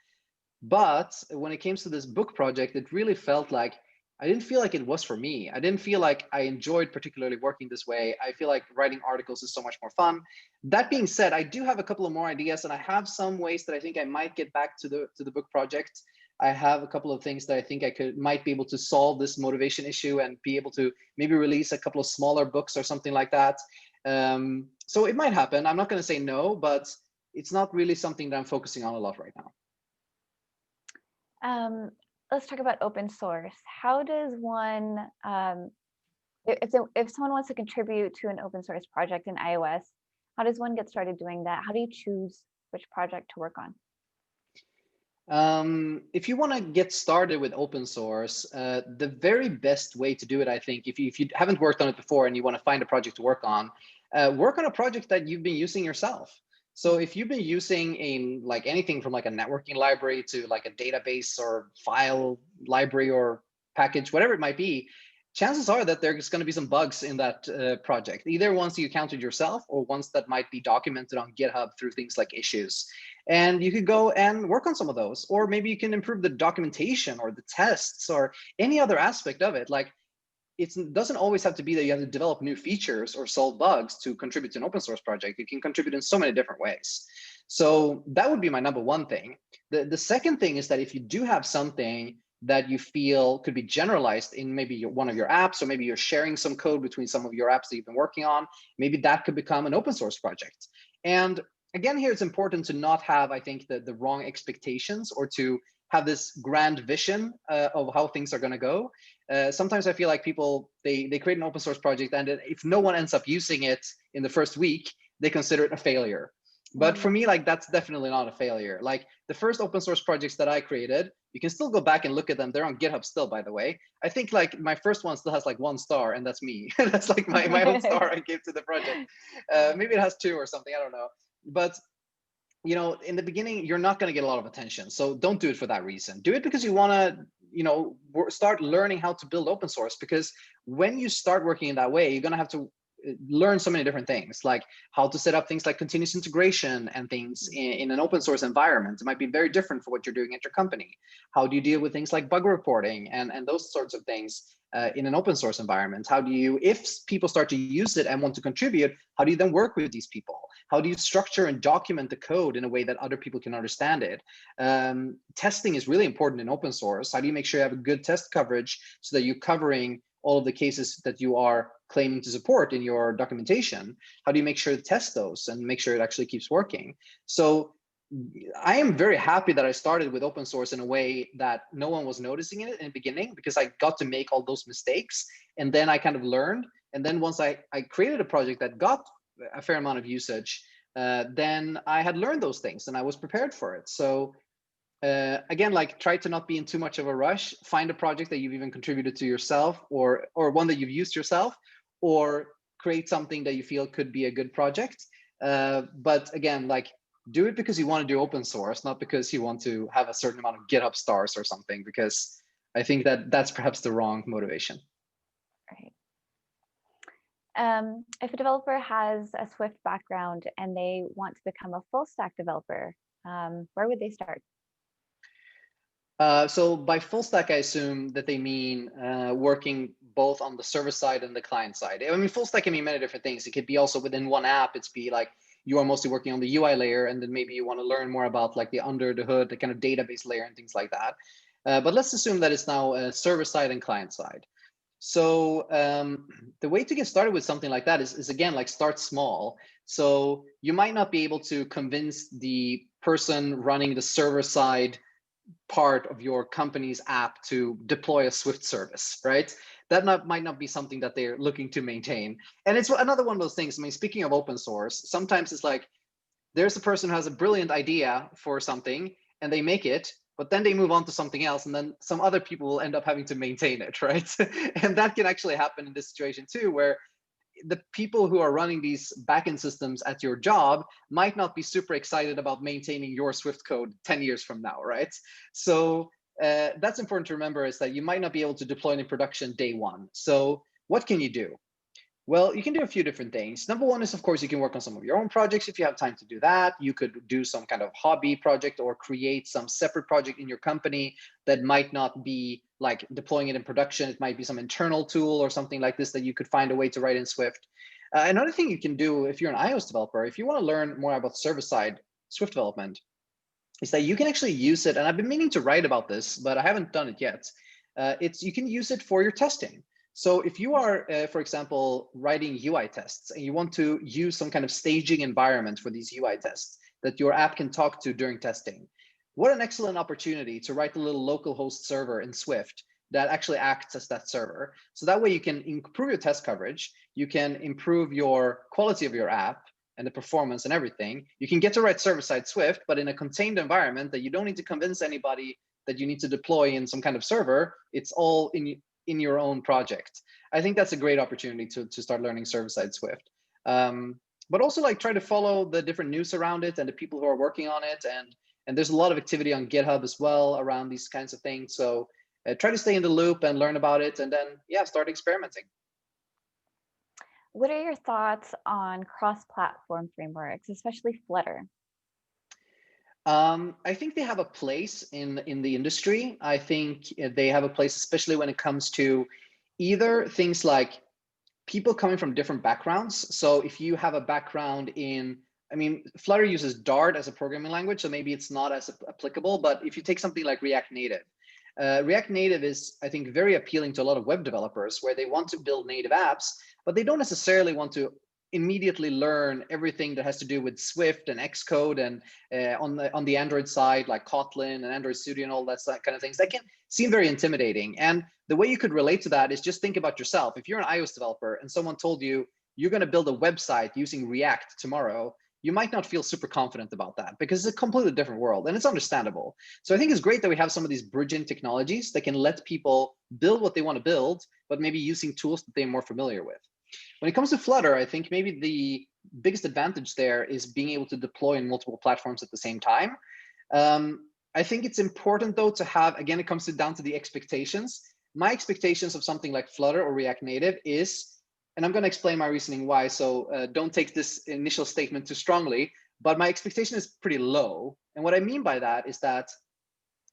But when it came to this book project, it really felt like I didn't feel like it was for me. I didn't feel like I enjoyed particularly working this way. I feel like writing articles is so much more fun. That being said, I do have a couple of more ideas, and I have some ways that I think I might get back to the book project. I have a couple of things that I think I might be able to solve this motivation issue and be able to maybe release a couple of smaller books or something like that. So it might happen. I'm not going to say no, but it's not really something that I'm focusing on a lot right now. Let's talk about open source. How does one, if someone wants to contribute to an open source project in iOS, how does one get started doing that? How do you choose which project to work on? If you want to get started with open source, the very best way to do it, I think, if you haven't worked on it before and you want to find a project to work on a project that you've been using yourself. So if you've been using like anything from like a networking library to like a database or file library or package, whatever it might be, chances are that there's going to be some bugs in that project, either ones you encountered yourself or ones that might be documented on GitHub through things like issues. And you could go and work on some of those, or maybe you can improve the documentation or the tests or any other aspect of it. Like, it doesn't always have to be that you have to develop new features or solve bugs to contribute to an open source project. You can contribute in so many different ways. So that would be my number one thing. The second thing is that if you do have something that you feel could be generalized in maybe one of your apps, or maybe you're sharing some code between some of your apps that you've been working on, maybe that could become an open source project. And again, here it's important to not have, I think, the wrong expectations, or to have this grand vision of how things are going to go. Sometimes I feel like people, they create an open source project, and if no one ends up using it in the first week, they consider it a failure. But for me, like, that's definitely not a failure. Like, the first open source projects that I created, you can still go back and look at them. They're on GitHub still, by the way. I think like my first one still has like 1 star, and that's me. That's like my own star I gave to the project. Maybe it has 2 or something, I don't know. But in the beginning, you're not going to get a lot of attention. So don't do it for that reason. Do it because you want to, start learning how to build open source. Because when you start working in that way, you're going to have to learn so many different things, like how to set up things like continuous integration and things in an open source environment. It might be very different for what you're doing at your company. How do you deal with things like bug reporting and those sorts of things in an open source environment? How do you, if people start to use it and want to contribute, how do you then work with these people? How do you structure and document the code in a way that other people can understand it? Testing is really important in open source. How do you make sure you have a good test coverage so that you're covering all of the cases that you are claiming to support in your documentation? How do you make sure to test those and make sure it actually keeps working? So I am very happy that I started with open source in a way that no one was noticing it in the beginning, because I got to make all those mistakes, and then I kind of learned. And then once I created a project that got a fair amount of usage, then I had learned those things and I was prepared for it. So again, like, try to not be in too much of a rush. Find a project that you've even contributed to yourself, or one that you've used yourself, or create something that you feel could be a good project. But again, like, do it because you want to do open source, not because you want to have a certain amount of GitHub stars or something, because I think that that's perhaps the wrong motivation. Right. If a developer has a Swift background and they want to become a full stack developer, where would they start? So by full stack, I assume that they mean working both on the server side and the client side. I mean, full stack can mean many different things. It could be also within one app. It's be like you are mostly working on the UI layer, and then maybe you want to learn more about like the under the hood, the kind of database layer and things like that. But let's assume that it's now server side and client side. So the way to get started with something like that is again, like, start small. So you might not be able to convince the person running the server side part of your company's app to deploy a Swift service, right? That might not be something that they're looking to maintain. And it's another one of those things. I mean, speaking of open source, sometimes it's like there's a person who has a brilliant idea for something and they make it, but then they move on to something else, and then some other people will end up having to maintain it, right? And that can actually happen in this situation too, where the people who are running these backend systems at your job might not be super excited about maintaining your Swift code 10 years from now, right? So that's important to remember, is that you might not be able to deploy it in production day one. So what can you do? Well, you can do a few different things. Number one is, of course, you can work on some of your own projects if you have time to do that. You could do some kind of hobby project or create some separate project in your company that might not be like deploying it in production. It might be some internal tool or something like this that you could find a way to write in Swift. Another thing you can do if you're an iOS developer, if you want to learn more about server-side Swift development, is that you can actually use it. And I've been meaning to write about this, but I haven't done it yet. You can use it for your testing. So if you are, for example, writing UI tests and you want to use some kind of staging environment for these UI tests that your app can talk to during testing, what an excellent opportunity to write a little local host server in Swift that actually acts as that server. So that way you can improve your test coverage, you can improve your quality of your app and the performance and everything. You can get to write server-side Swift, but in a contained environment that you don't need to convince anybody that you need to deploy in some kind of server. It's all in your own project. I think that's a great opportunity to start learning server-side Swift. But also, like, try to follow the different news around it and the people who are working on it. And there's a lot of activity on GitHub as well around these kinds of things. So try to stay in the loop and learn about it, and then, yeah, start experimenting. What are your thoughts on cross-platform frameworks, especially Flutter? I think they have a place in the industry. I think they have a place, especially when it comes to either things like people coming from different backgrounds. So if you have a background in, I mean, Flutter uses Dart as a programming language, so maybe it's not as applicable. But if you take something like React Native, React Native is, I think, very appealing to a lot of web developers, where they want to build native apps, but they don't necessarily want to immediately learn everything that has to do with Swift and Xcode, and on the Android side, like Kotlin and Android Studio and all that kind of things. That can seem very intimidating. And the way you could relate to that is just think about yourself. If you're an iOS developer and someone told you you're going to build a website using React tomorrow, you might not feel super confident about that, because it's a completely different world, and it's understandable. So I think it's great that we have some of these bridging technologies that can let people build what they want to build, but maybe using tools that they're more familiar with. When it comes to Flutter, I think maybe the biggest advantage there is being able to deploy in multiple platforms at the same time. I think it's important, though, to have, again, it comes down to the expectations. My expectations of something like Flutter or React Native is, and I'm going to explain my reasoning why, so don't take this initial statement too strongly, but my expectation is pretty low. And what I mean by that is that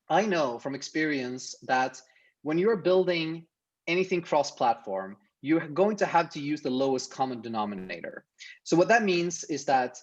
I know from experience that when you're building anything cross-platform, you're going to have to use the lowest common denominator. So what that means is that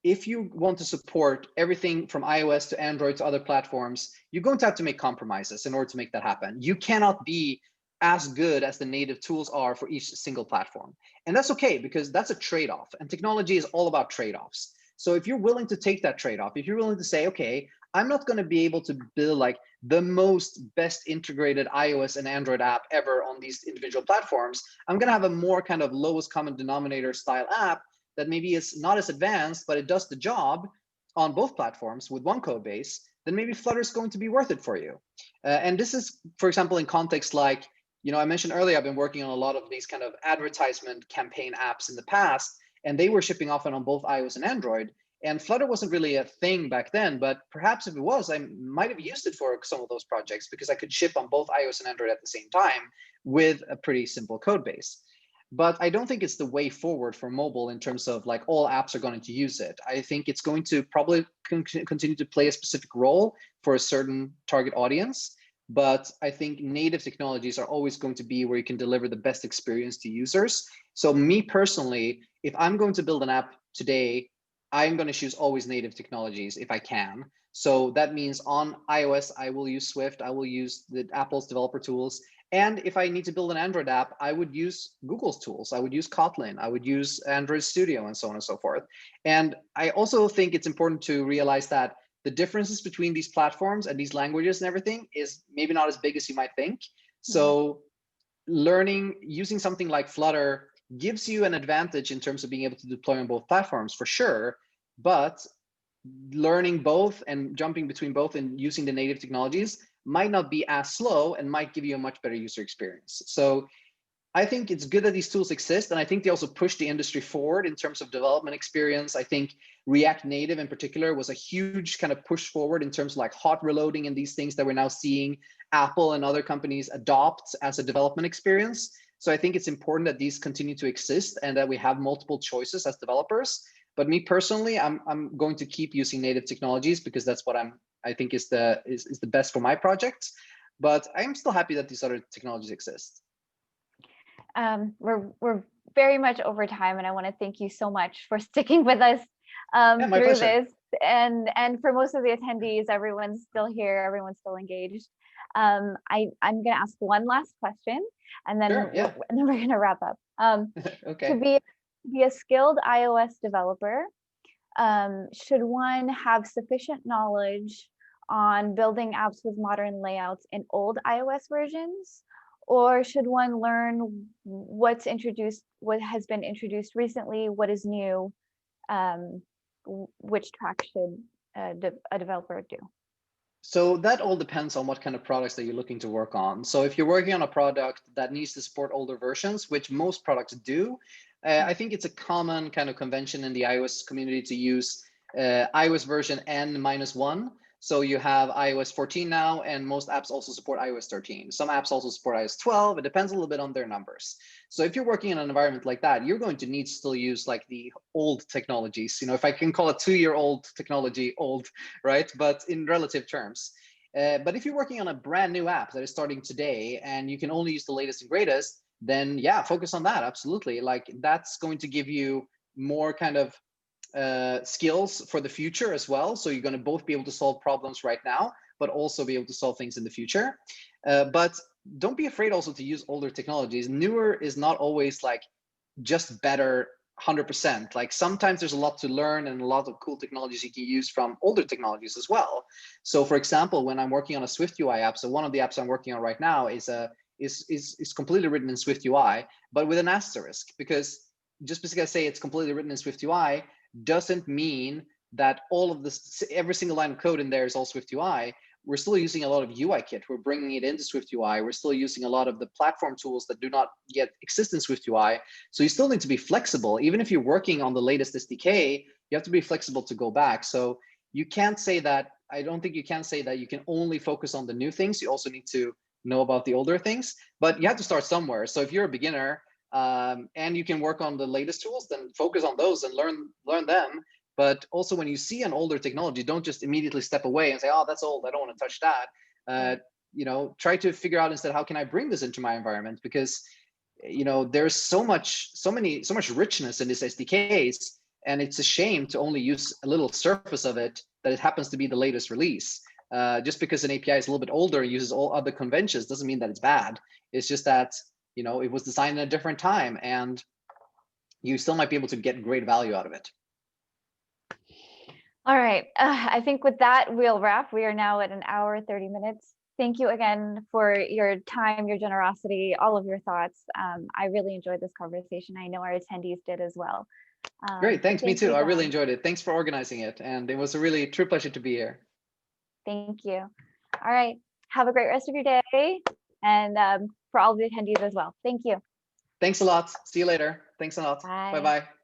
if you want to support everything from iOS to Android to other platforms, you're going to have to make compromises in order to make that happen. You cannot be as good as the native tools are for each single platform. And that's okay, because that's a trade-off, and technology is all about trade-offs. So if you're willing to take that trade-off, if you're willing to say, okay, I'm not going to be able to build like the most best integrated iOS and Android app ever on these individual platforms, I'm going to have a more kind of lowest common denominator style app that maybe is not as advanced, but it does the job on both platforms with one code base, then maybe Flutter is going to be worth it for you. And this is, for example, in context like, I mentioned earlier, I've been working on a lot of these kind of advertisement campaign apps in the past, and they were shipping often on both iOS and Android. And Flutter wasn't really a thing back then, but perhaps if it was, I might have used it for some of those projects because I could ship on both iOS and Android at the same time with a pretty simple code base. But I don't think it's the way forward for mobile in terms of like all apps are going to use it. I think it's going to probably continue to play a specific role for a certain target audience. But I think native technologies are always going to be where you can deliver the best experience to users. So me personally, if I'm going to build an app today, I'm going to choose always native technologies if I can. So that means on iOS, I will use Swift, I will use the Apple's developer tools. And if I need to build an Android app, I would use Google's tools. I would use Kotlin, I would use Android Studio, and so on and so forth. And I also think it's important to realize that the differences between these platforms and these languages and everything is maybe not as big as you might think. So using something like Flutter gives you an advantage in terms of being able to deploy on both platforms for sure, but learning both and jumping between both and using the native technologies might not be as slow and might give you a much better user experience. So I think it's good that these tools exist, and I think they also push the industry forward in terms of development experience. I think React Native in particular was a huge kind of push forward in terms of like hot reloading and these things that we're now seeing Apple and other companies adopt as a development experience. So I think it's important that these continue to exist and that we have multiple choices as developers. But me personally, I'm going to keep using native technologies because that's what I think is the best for my project. But I'm still happy that these other technologies exist. We're very much over time, and I want to thank you so much for sticking with us through pleasure. this. And for most of the attendees, everyone's still here, everyone's still engaged. I'm going to ask one last question, and then Sure, yeah. and then we're going to wrap up. Okay. To be a skilled iOS developer, should one have sufficient knowledge on building apps with modern layouts in old iOS versions? Or should one learn what has been introduced recently, what is new, which track should a developer do? So that all depends on what kind of products that you're looking to work on. So if you're working on a product that needs to support older versions, which most products do, I think it's a common kind of convention in the iOS community to use iOS version N-1. So you have iOS 14 now, and most apps also support iOS 13. Some apps also support iOS 12. It depends a little bit on their numbers. So if you're working in an environment like that, you're going to need to still use like the old technologies. If I can call a 2-year-old technology old, right? But in relative terms. But if you're working on a brand new app that is starting today and you can only use the latest and greatest, then yeah, focus on that. Absolutely. Like that's going to give you more kind of skills for the future as well. So you're going to both be able to solve problems right now, but also be able to solve things in the future. But don't be afraid also to use older technologies. Newer is not always like just better 100%. Like sometimes there's a lot to learn and a lot of cool technologies you can use from older technologies as well. So for example, when I'm working on a Swift UI app, so one of the apps I'm working on right now is completely written in Swift UI, but with an asterisk, because just because I say it's completely written in Swift UI doesn't mean that all of this, every single line of code in there is all Swift UI. We're still using a lot of UI kit. We're bringing it into Swift UI. We're still using a lot of the platform tools that do not yet exist in Swift UI. So you still need to be flexible. Even if you're working on the latest SDK, you have to be flexible to go back. So you can't say that, I don't think you can say that you can only focus on the new things. You also need to know about the older things, but you have to start somewhere. So if you're a beginner and you can work on the latest tools, then focus on those and learn them. But also when you see an older technology, don't just immediately step away and say, oh, that's old, I don't want to touch that. Try to figure out instead, how can I bring this into my environment? Because there's so much richness in these SDKs, and it's a shame to only use a little surface of it that it happens to be the latest release. Just because an API is a little bit older and uses all other conventions doesn't mean that it's bad. It's just that, you know, it was designed at a different time, and you still might be able to get great value out of it. All right. I think with that, we'll wrap. We are now at 1 hour, 30 minutes. Thank you again for your time, your generosity, all of your thoughts. I really enjoyed this conversation. I know our attendees did as well. Great, thanks. Me too. I really John. enjoyed it. Thanks for organizing it. And it was a really true pleasure to be here. Thank you. All right. Have a great rest of your day. And for all the attendees as well. Thank you. Thanks a lot. See you later. Thanks a lot. Bye. Bye-bye.